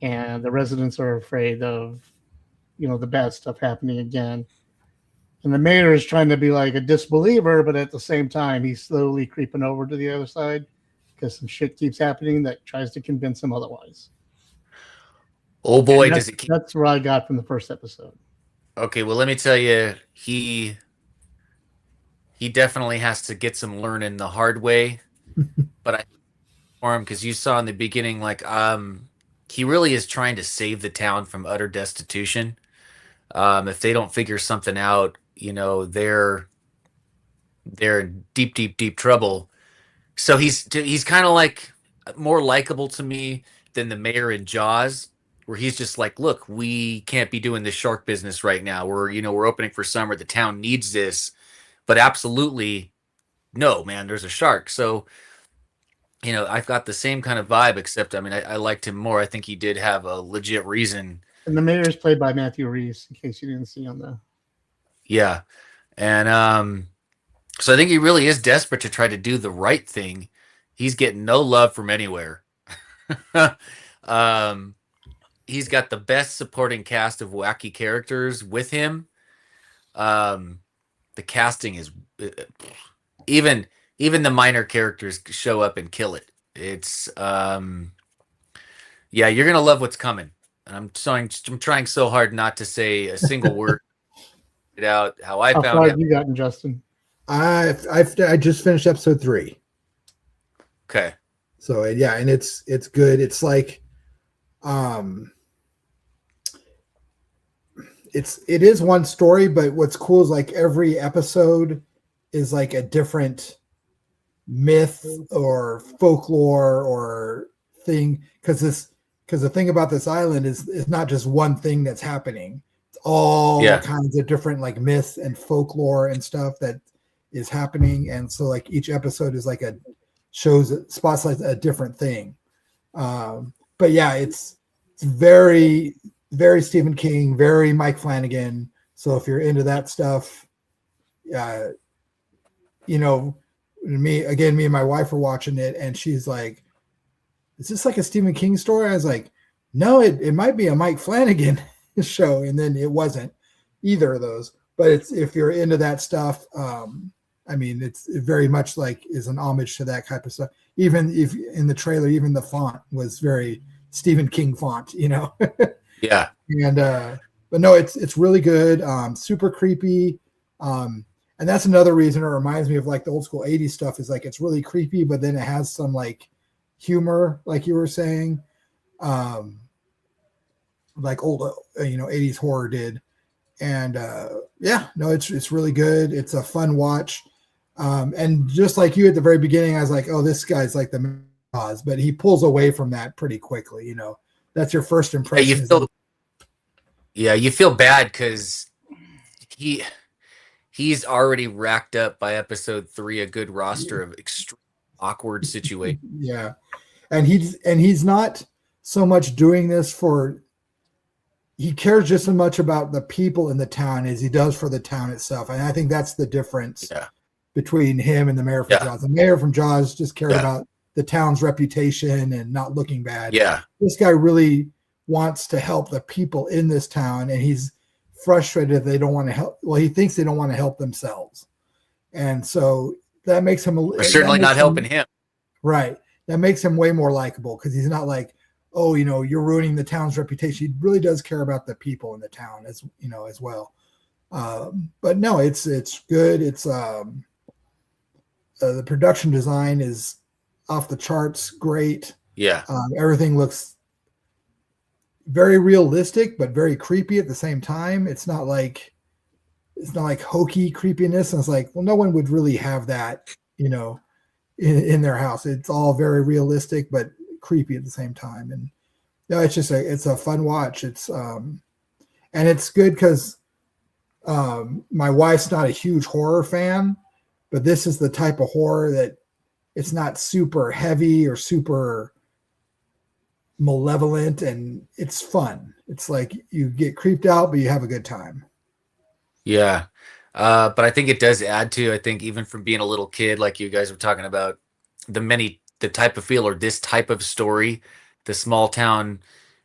A: and the residents are afraid of, the bad stuff happening again. And the mayor is trying to be like a disbeliever, but at the same time, he's slowly creeping over to the other side because some shit keeps happening that tries to convince him otherwise.
B: Oh boy, does it keep...
A: That's what I got from the first episode.
B: Okay, well, let me tell you, he definitely has to get some learning the hard way. But I for him because you saw in the beginning, like, he really is trying to save the town from utter destitution. If they don't figure something out, they're in deep, deep, deep trouble. So he's kind of like more likable to me than the mayor in Jaws, where he's just like, look, we can't be doing this shark business right now. We're opening for summer. The town needs this, but absolutely no, man, there's a shark. So, I've got the same kind of vibe, except, I liked him more. I think he did have a legit reason.
A: And the mayor is played by Matthew Reese, in case you didn't see on the...
B: Yeah. And so I think he really is desperate to try to do the right thing. He's getting no love from anywhere. He's got the best supporting cast of wacky characters with him. The casting is... Even the minor characters show up and kill it. It's... yeah, you're going to love what's coming. I'm trying so hard not to say a single word. It out how I
A: How
B: found
A: far
B: it.
A: have you gotten, Justin?
C: I just finished episode 3.
B: Okay.
C: So yeah, and it's good. It's like, it is one story, but what's cool is like every episode is like a different myth or folklore or thing. Because the thing about this island is not just one thing that's happening. It's all kinds of different like myths and folklore and stuff that is happening. And so like each episode is like spotlights a different thing. But yeah, it's very, very Stephen King, very Mike Flanagan. So if you're into that stuff, me and my wife were watching it and she's like, is this like a Stephen King story? I was like, no, it might be a Mike Flanagan show. And then it wasn't either of those, but if you're into that stuff, it's very much like is an homage to that type of stuff. Even if in the trailer, even the font was very Stephen King font,
B: Yeah.
C: And, but no, it's really good. Super creepy. And that's another reason it reminds me of like the old school 80s stuff is like, it's really creepy, but then it has some like humor, like you were saying, like old, 80s horror did. And, it's really good. It's a fun watch. And just like you at the very beginning, I was like, oh, this guy's like the cause, but he pulls away from that pretty quickly. That's your first impression.
B: You feel bad because he's already racked up by episode 3 a good roster of extreme awkward situations.
C: Yeah, and he's not so much doing this for he cares just as much about the people in the town as he does for the town itself. And I think that's the difference between him and the mayor from Jaws. The mayor from Jaws just cared about the town's reputation and not looking bad.
B: Yeah.
C: This guy really wants to help the people in this town, and he's frustrated that they don't want to help. Well, he thinks they don't want to help themselves. And so that makes him
B: certainly not helping him.
C: Right. That makes him way more likable because he's not like, oh, you're ruining the town's reputation. He really does care about the people in the town as well. But no, it's good. It's the production design is off the charts. Great.
B: Yeah.
C: Everything looks very realistic, but very creepy at the same time. It's not like hokey creepiness. And it's like, well, no one would really have that, in their house. It's all very realistic, but creepy at the same time. And it's a fun watch. It's and it's good because my wife's not a huge horror fan, but this is the type of horror that it's not super heavy or super malevolent, and it's fun. It's like you get creeped out, but you have a good time.
B: Yeah. But I think it does add to, I think even from being a little kid, like you guys were talking about, the type of feel or this type of story, the small town,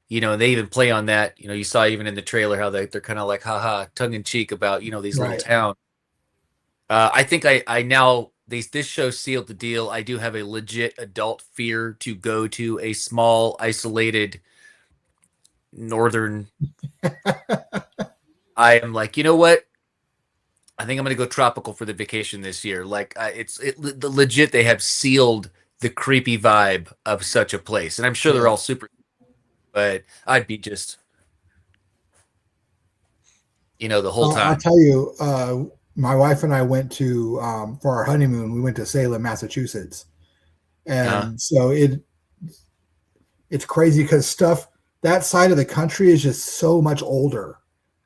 B: they even play on that. You saw even in the trailer how they're kind of like, haha, tongue in cheek about, these little towns. I think I now, this show sealed the deal. I do have a legit adult fear to go to a small, isolated northern. I am like, you know what? I think I'm going to go tropical for the vacation this year. Like the legit, they have sealed the creepy vibe of such a place. And I'm sure they're all super, but I'd be just, the whole time.
C: I'll tell you, my wife and I went to, for our honeymoon, we went to Salem, Massachusetts. And so it's crazy because that side of the country is just so much older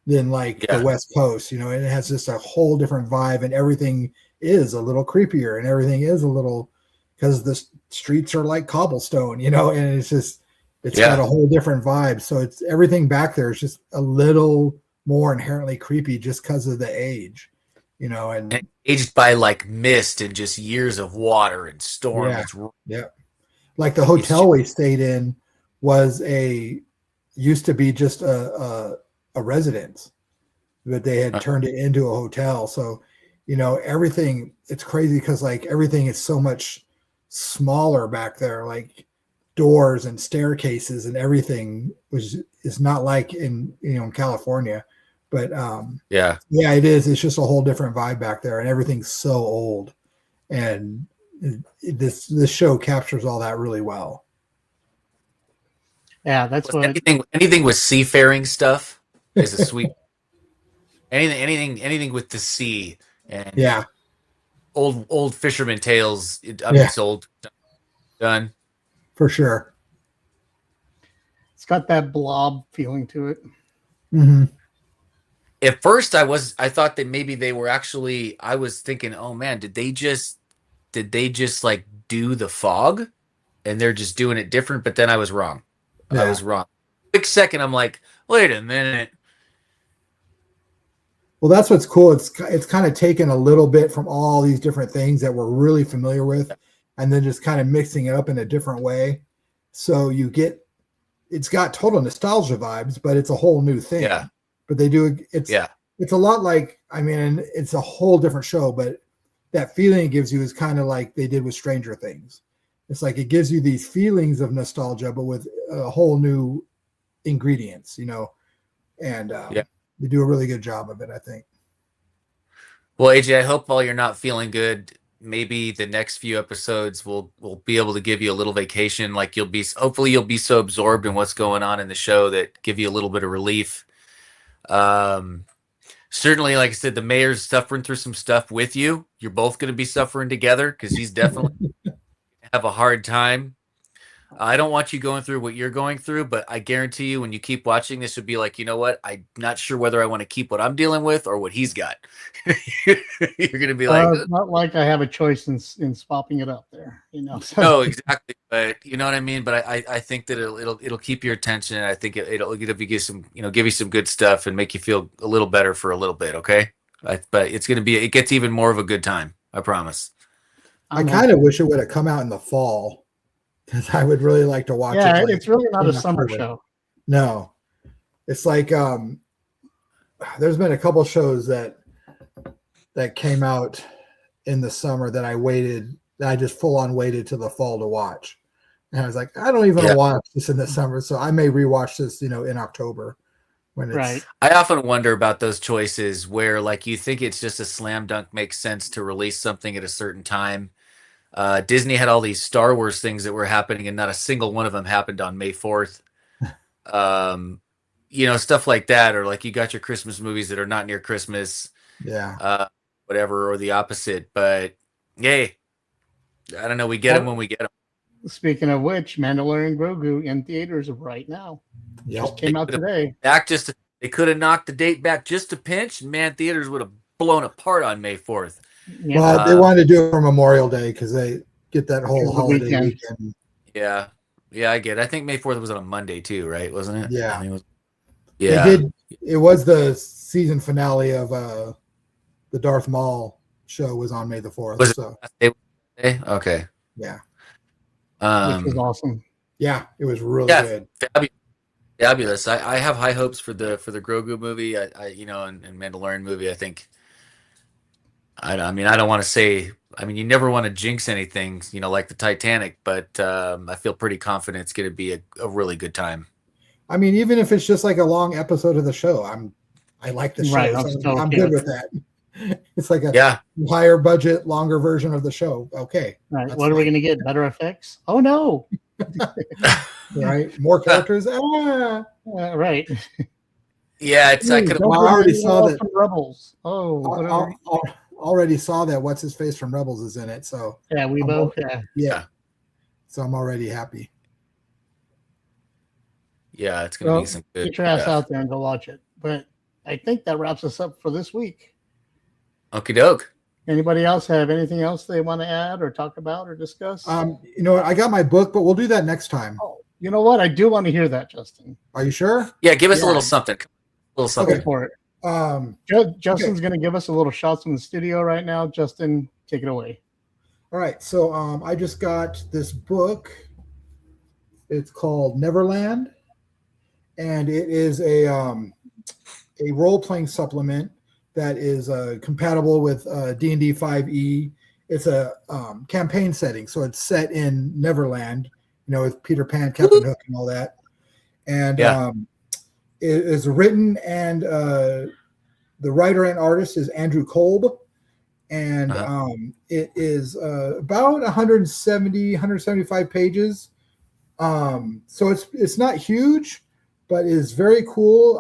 C: than the West Coast, and it has just a whole different vibe, and everything is a little creepier, and everything is a little, because the streets are like cobblestone, and it's got a whole different vibe. So it's everything back there is just a little more inherently creepy just because of the age, and
B: aged by like mist and just years of water and storm.
C: Yeah. Like the hotel we stayed in used to be just a residence, but they had turned it into a hotel. So, everything, it's crazy because everything is so much smaller back there, like doors and staircases and everything, which is not like in California. But it is. It's just a whole different vibe back there, and everything's so old. And this show captures all that really well.
A: Yeah, that's what
B: anything with seafaring stuff is a sweet. anything with the sea and old fisherman tales. I'm sold. Done
C: for sure.
A: It's got that blob feeling to it.
C: Mm-hmm.
B: At first, I thought that maybe they were actually. I was thinking, oh man, did they just like do the fog, and they're just doing it different? But then I was wrong.
C: Yeah.
B: I was wrong. Quick second, I'm like, wait a minute.
C: Well, that's what's cool. It's kind of taken a little bit from all these different things that we're really familiar with, and then just kind of mixing it up in a different way. So it's got total nostalgia vibes, but it's a whole new thing.
B: Yeah.
C: But they do it's a lot like, it's a whole different show, but that feeling it gives you is kind of like they did with Stranger Things. It's like it gives you these feelings of nostalgia, but with a whole new ingredients, and they do a really good job of it, I think.
B: Well, AJ, I hope while you're not feeling good, maybe the next few episodes will be able to give you a little vacation. Like hopefully you'll be so absorbed in what's going on in the show that give you a little bit of relief. Certainly, like I said, the mayor's suffering through some stuff with you. You're both going to be suffering together because he's definitely have a hard time. I don't want you going through what you're going through, but I guarantee you when you keep watching this, you'll be like, you know what? I'm not sure whether I want to keep what I'm dealing with or what he's got. You're going to be like,
A: It's not like I have a choice in swapping it up there, you know.
B: no, exactly. But you know what I mean? But I think that it'll keep your attention. And I think it'll give you some, give you some good stuff and make you feel a little better for a little bit. Okay. But it's going to be, it gets even more of a good time. I promise.
C: I kind of wish it would have come out in the fall because I would really like to watch it.
A: Yeah,
C: like,
A: it's really not a
C: in
A: summer
C: October.
A: show.
C: No, it's like there's been a couple shows that came out in the summer that I just full on waited till the fall to watch. And I was like, I don't even want to watch this in the summer. So I may rewatch this, in October when it's
A: Right.
B: I often wonder about those choices where like you think it's just a slam dunk makes sense to release something at a certain time. Disney had all these Star Wars things that were happening and not a single one of them happened on May 4th. Stuff like that, or like you got your Christmas movies that are not near Christmas.
C: Yeah.
B: Whatever, or the opposite. But yay, I don't know. We get them when we get them.
A: Speaking of which, Mandalorian Grogu in theaters right now. Just came out today.
B: They could have knocked the date back just a pinch, and man, theaters would have blown apart on May 4th.
A: Yeah.
C: Well, they wanted to do it for Memorial Day because they get that whole holiday weekend.
B: Yeah, I get it. I think May 4th was on a Monday too, right? Wasn't it?
C: Yeah.
B: I mean,
C: They did. It was the season finale of the Darth Maul show was on May the 4th.
B: Was
C: so
B: it okay.
C: Yeah.
A: Which was awesome.
C: Yeah, it was really good.
B: Fabulous. I have high hopes for the Grogu movie. And Mandalorian movie. I think. I mean, I don't want to say. I mean, you never want to jinx anything, like the Titanic. But I feel pretty confident it's going to be a really good time.
C: I mean, even if it's just like a long episode of the show, I like the show.
A: Right,
C: So I'm good with that. It's like a higher budget, longer version of the show. Okay.
A: Right. What are we going to get? Better effects? Oh no.
C: Right. More characters.
A: Right.
B: Yeah, I could have
C: already saw that
A: from Rebels. Oh,
C: already saw that. What's his face from Rebels is in it. So
A: yeah, we both.
C: Yeah. So I'm already happy.
B: Yeah, it's going to be some good.
A: Get your ass out there and go watch it. But I think that wraps us up for this week.
B: Okie doke.
A: Anybody else have anything else they want to add or talk about or discuss?
C: I got my book, but we'll do that next time.
A: Oh, you know what? I do want to hear that, Justin.
C: Are you sure?
B: Yeah, give us a little something. A little something.
A: Okay, for it. Justin's going to give us a little shots from the studio right now. Justin, take it away.
C: All right. So I just got this book. It's called Neverland, and it is a role-playing supplement that is compatible with D&D 5e. It's a campaign setting, so it's set in Neverland, with Peter Pan, Captain Hook, and all that. And it is written, and the writer and artist is Andrew Kolb, and it is about 175 pages. So it's not huge, but it's very cool.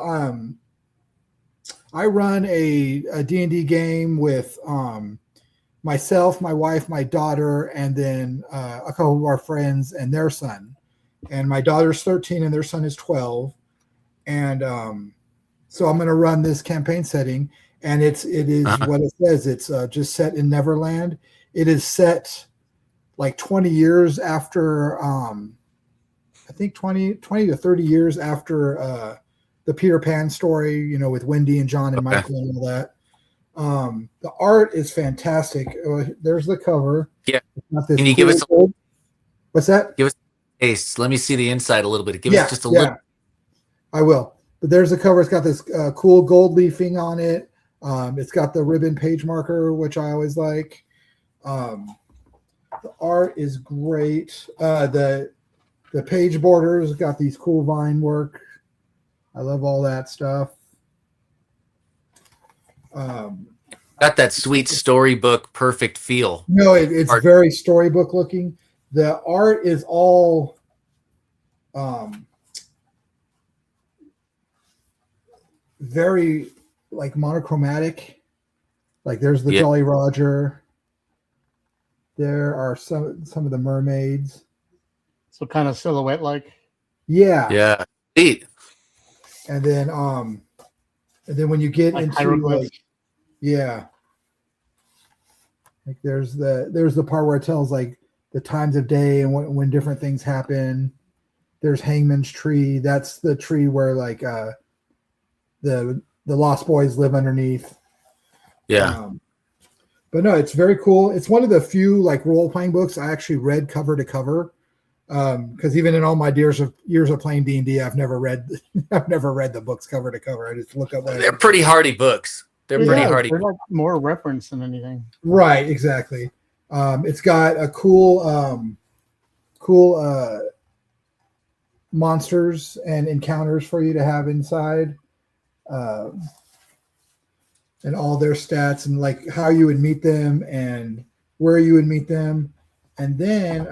C: I run a D&D game with myself, my wife, my daughter, and then a couple of our friends and their son. And my daughter's 13 and their son is 12. And so I'm going to run this campaign setting. And it is what it says. It's just set in Neverland. It is set like 20 years after, I think 20 to 30 years after the Peter Pan story, with Wendy and John and Michael and all that. The art is fantastic. There's the cover.
B: Yeah. Can you give us
C: what's that?
B: Give us a taste. Let me see the inside a little bit. Give us just a little.
C: I will. But there's the cover. It's got this cool gold leafing on it. It's got the ribbon page marker, which I always like. The art is great. The page borders got these cool vine work. I love all that stuff.
B: Got that sweet storybook perfect feel.
C: No, it's very storybook looking. The art is all very like monochromatic. Like there's the Jolly Roger. There are some of the mermaids.
A: So kind of silhouette like.
C: Yeah.
B: Yeah. Neat.
C: And then when you get
A: Like
C: into
A: hieroglyphs.
C: like, yeah, like there's the part where it tells like the times of day and when different things happen. There's Hangman's Tree. That's the tree where like the Lost Boys live underneath.
B: Yeah.
C: But no, it's very cool. It's one of the few like role playing books I actually read cover to cover. Because even in all my years of playing D&D, I've never read the books cover to cover. I just look up.
B: They're pretty hardy books. They're pretty hardy.
A: They're like more reference than anything.
C: Right, exactly. It's got a cool monsters and encounters for you to have inside, and all their stats and like how you would meet them and where you would meet them. And then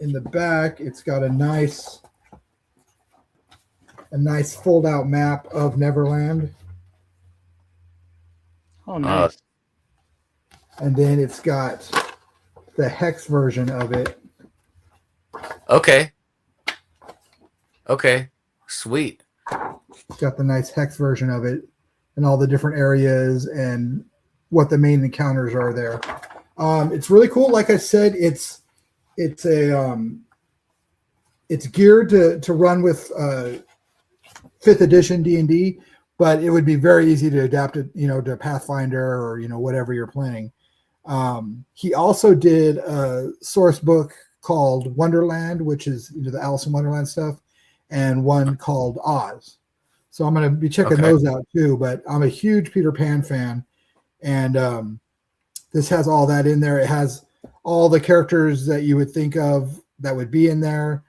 C: in the back, it's got a nice fold out map of Neverland.
A: Oh, nice.
C: And then it's got the hex version of it.
B: Okay. Sweet.
C: It's got the nice hex version of it and all the different areas and what the main encounters are there. It's really cool. Like I said, it's geared to run with 5th edition D&D, but it would be very easy to adapt it, to Pathfinder or whatever you're playing. He also did a source book called Wonderland, which is the Alice in Wonderland stuff, and one called Oz. So I'm going to be checking those out too. But I'm a huge Peter Pan fan, and this has all that in there. It has all the characters that you would think of that would be in there.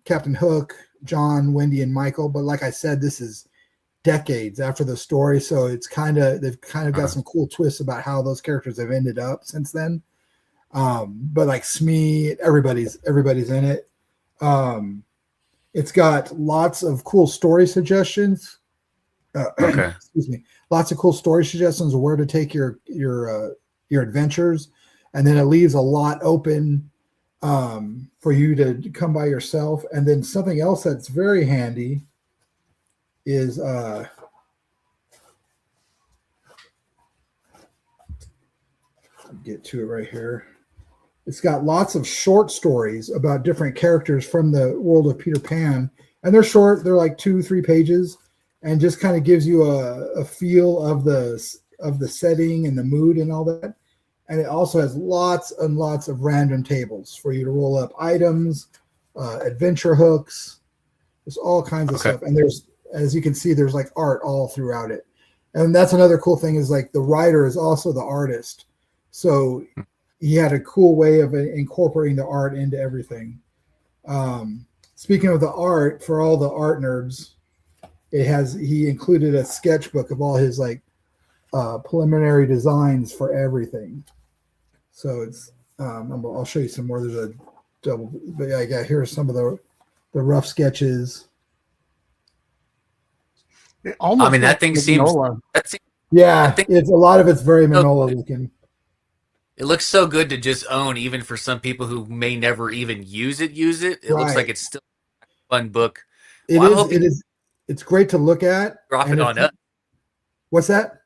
C: Captain Hook, John, Wendy, and Michael. But like I said, this is decades after the story, so they've kind of got some cool twists about how those characters have ended up since then. But like Smee, everybody's in it. It's got lots of cool story suggestions. Excuse me. Lots of cool story suggestions of where to take your adventures, and then it leaves a lot open for you to come by yourself. And then something else that's very handy is get to it right here. It's got lots of short stories about different characters from the world of Peter Pan, and they're short. They're like 2-3 pages, and just kind of gives you a feel of the setting and the mood and all that. And it also has lots and lots of random tables for you to roll up items, adventure hooks. There's all kinds of stuff, and there's, as you can see, there's like art all throughout it. And that's another cool thing is like the writer is also the artist. So he had a cool way of incorporating the art into everything. Speaking of the art, for all the art nerds, he included a sketchbook of all his like preliminary designs for everything. So it's I'll show you some more. There's a double, but yeah, here's some of the rough sketches.
B: That thing seems.
C: It's a lot of it's very Manola looking.
B: It looks so good to just own, even for some people who may never even use it. It looks like it's still a fun book.
C: It is. It's great to look at.
B: Drop it on us.
C: What's that?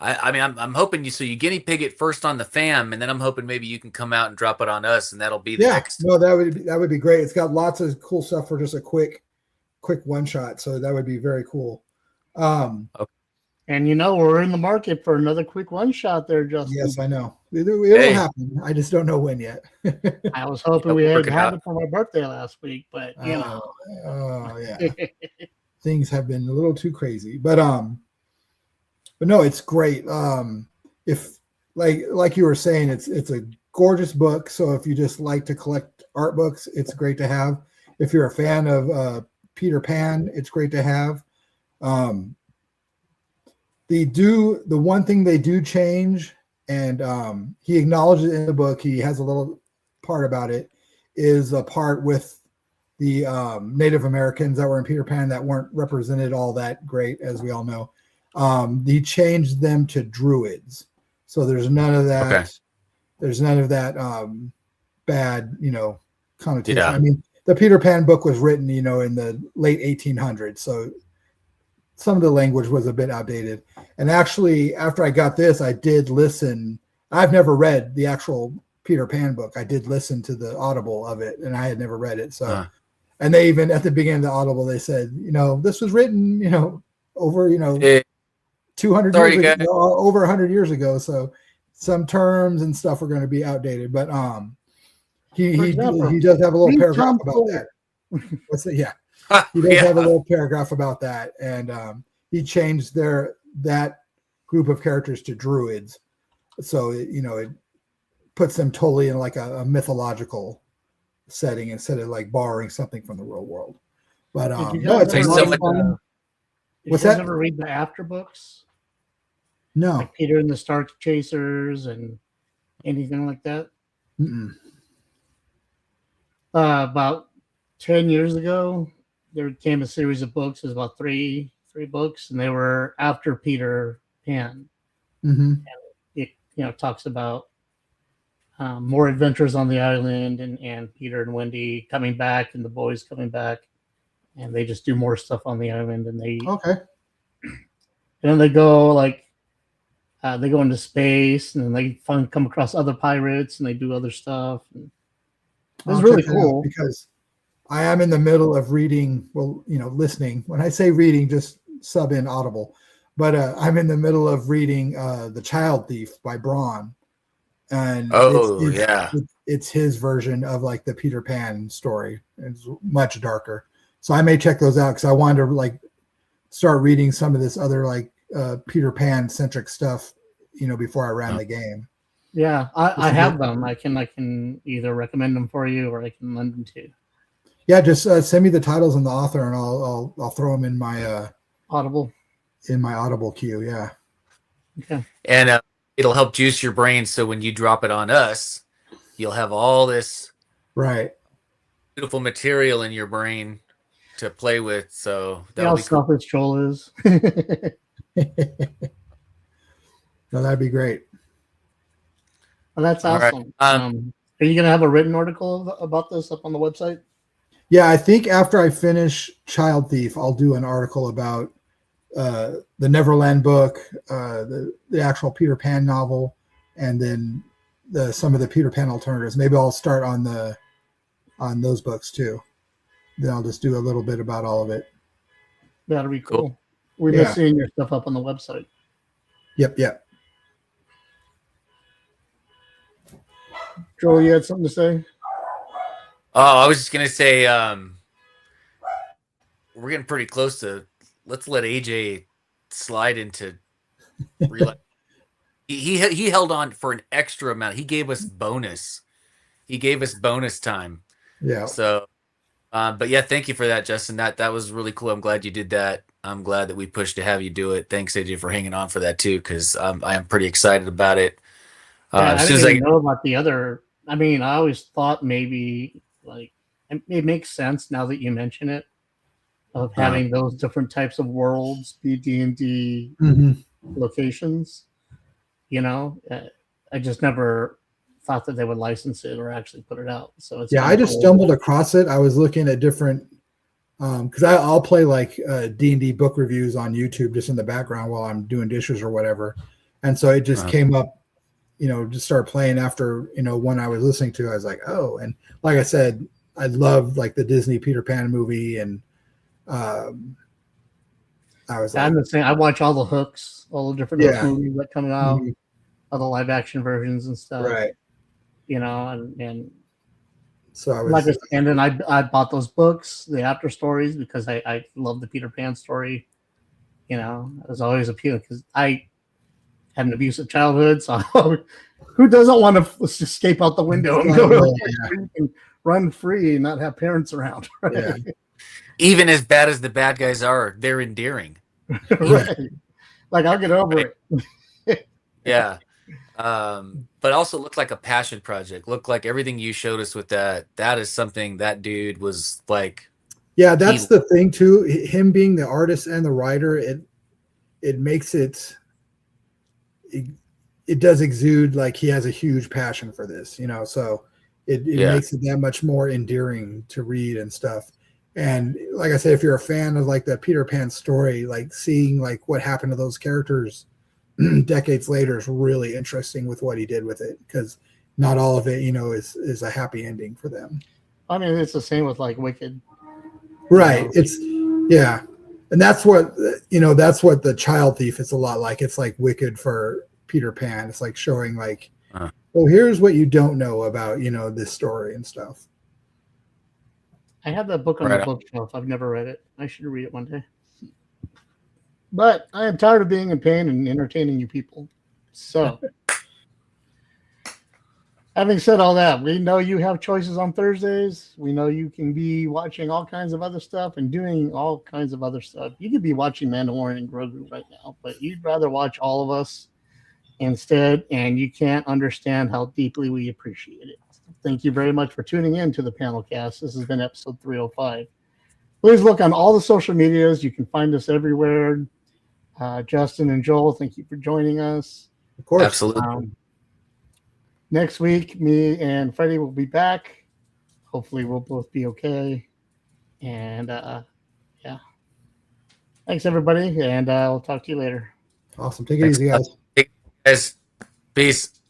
B: I'm hoping you guinea pig it first on the fam, and then I'm hoping maybe you can come out and drop it on us, and that'll be the next.
C: No, that would be great. It's got lots of cool stuff for just a quick one shot, so that would be very cool.
B: Okay.
A: And we're in the market for another quick one shot there, Justin.
C: Yes, I know. It'll happen. I just don't know when yet.
A: I was hoping we had it for my birthday last week, but
C: Oh yeah. Things have been a little too crazy. But no, it's great. If like you were saying, it's a gorgeous book. So if you just like to collect art books, it's great to have. If you're a fan of Peter Pan, it's great to have. The one thing they do change, and he acknowledges it in the book, he has a little part about it, is a part with the Native Americans that were in Peter Pan that weren't represented all that great, as we all know. He changed them to druids. So there's none of that. Okay. There's none of that bad, connotation.
B: Yeah.
C: I mean, the Peter Pan book was written, in the late 1800s, so some of the language was a bit outdated. And actually, after I got this, I did listen. I've never read the actual Peter Pan book. I did listen to the Audible of it, and I had never read it. So, and they even at the beginning of the Audible, they said, this was written, over, 200
B: Sorry,
C: years
B: guys.
C: ago, over 100 years ago. So some terms and stuff are going to be outdated, but he does have a little paragraph about that. What's that? Yeah. He does have a little paragraph about that, and he changed that group of characters to druids, so it puts them totally in like a mythological setting instead of like borrowing something from the real world. But
A: what's that? Ever read the after books?
C: No,
A: like Peter and the Star Chasers and anything like that. About 10 years ago, there came a series of books. It was about three books, and they were after Peter Pan.
C: Mm-hmm.
A: And it talks about more adventures on the island, and Peter and Wendy coming back, and the boys coming back, and they just do more stuff on the island, and and then they go they go into space, and then they come across other pirates, and they do other stuff. And it was really cool
C: because I am in the middle of reading. Well, listening. When I say reading, just sub in Audible. But I'm in the middle of reading The Child Thief by Braun, and it's his version of like the Peter Pan story. It's much darker, so I may check those out because I wanted to like start reading some of this other like Peter Pan centric stuff, before I ran the game.
A: Yeah, I have them. I can either recommend them for you or I can lend them to you.
C: Yeah, just send me the titles and the author, and I'll throw them in my
A: Audible
C: queue. Yeah.
B: Okay. And it'll help juice your brain, so when you drop it on us, you'll have all this beautiful material in your brain to play with. So
A: that'll be cool. Selfish Joel is.
C: No, that'd be great.
A: Well, that's awesome. Right. Are you going to have a written article about this up on the website?
C: Yeah, I think after I finish Child Thief, I'll do an article about the Neverland book, the actual Peter Pan novel, and then some of the Peter Pan alternatives. Maybe I'll start on those books too. Then I'll just do a little bit about all of it.
A: That'll be cool. We're just seeing your stuff up on the website.
C: Yep.
A: Joel, you had something to say?
B: Oh, I was just gonna say we're getting pretty close to. Let's let AJ slide into real. he held on for an extra amount. He gave us bonus. He gave us bonus time.
C: Yeah.
B: So, but yeah, thank you for that, Justin. That was really cool. I'm glad you did that. I'm glad that we pushed to have you do it. Thanks, AJ, for hanging on for that too, because I am pretty excited about it.
A: I didn't even know about the other. I mean, I always thought maybe like it makes sense now that you mention it, of having those different types of worlds be D&D locations. I just never thought that they would license it or actually put it out. So it's
C: I just stumbled across it. I was looking at different because I'll play like D&D book reviews on YouTube just in the background while I'm doing dishes or whatever, and so it just came up. Just started playing after, one I was listening to. I was like, oh, and like I said, I love like the Disney Peter Pan movie. And I was
A: I'm the same. I watch all the hooks, all the different movies that come out, all the live action versions and stuff.
C: Right.
A: And
C: so I was
A: and then I bought those books, the after stories, because I love the Peter Pan story. It was always appealing because I had an abusive childhood, so who doesn't want to escape out the window and go to the street and run free and not have parents around? Right?
C: Yeah.
B: Even as bad as the bad guys are, they're endearing.
A: Right. Like I'll get over
B: it. Yeah. But also looked like a passion project. Looked like everything you showed us with that is something that dude was like.
C: Yeah, that's the thing too. Him being the artist and the writer, it makes it does exude like he has a huge passion for this, so It
B: Yeah.
C: makes it that much more endearing to read and stuff. And like I said, if you're a fan of like the Peter Pan story, like seeing like what happened to those characters decades later is really interesting with what he did with it, because not all of it, is a happy ending for them.
A: I mean, it's the same with like Wicked.
C: Right. It's yeah. And that's what that's what the Child Thief is a lot like. It's like Wicked for Peter Pan. It's like showing like, well, here's what you don't know about, this story and stuff.
A: I have that book on
B: Right
A: the
B: on.
A: bookshelf. I've never read it. I should read it one day. But I am tired of being in pain and entertaining you people. So, having said all that, we know you have choices on Thursdays. We know you can be watching all kinds of other stuff and doing all kinds of other stuff. You could be watching Mandalorian and Grogu right now, but you'd rather watch all of us instead, and you can't understand how deeply we appreciate it. Thank you very much for tuning in to the PanelCast. This has been episode 305. Please look on all the social medias. You can find us everywhere. Justin and Joel, thank you for joining us.
C: Of course.
B: Absolutely.
A: Next week, me and Freddie will be back. Hopefully, we'll both be okay. And yeah. Thanks, everybody. And we'll talk to you later.
C: Awesome. Take it easy, guys.
B: Guys, peace.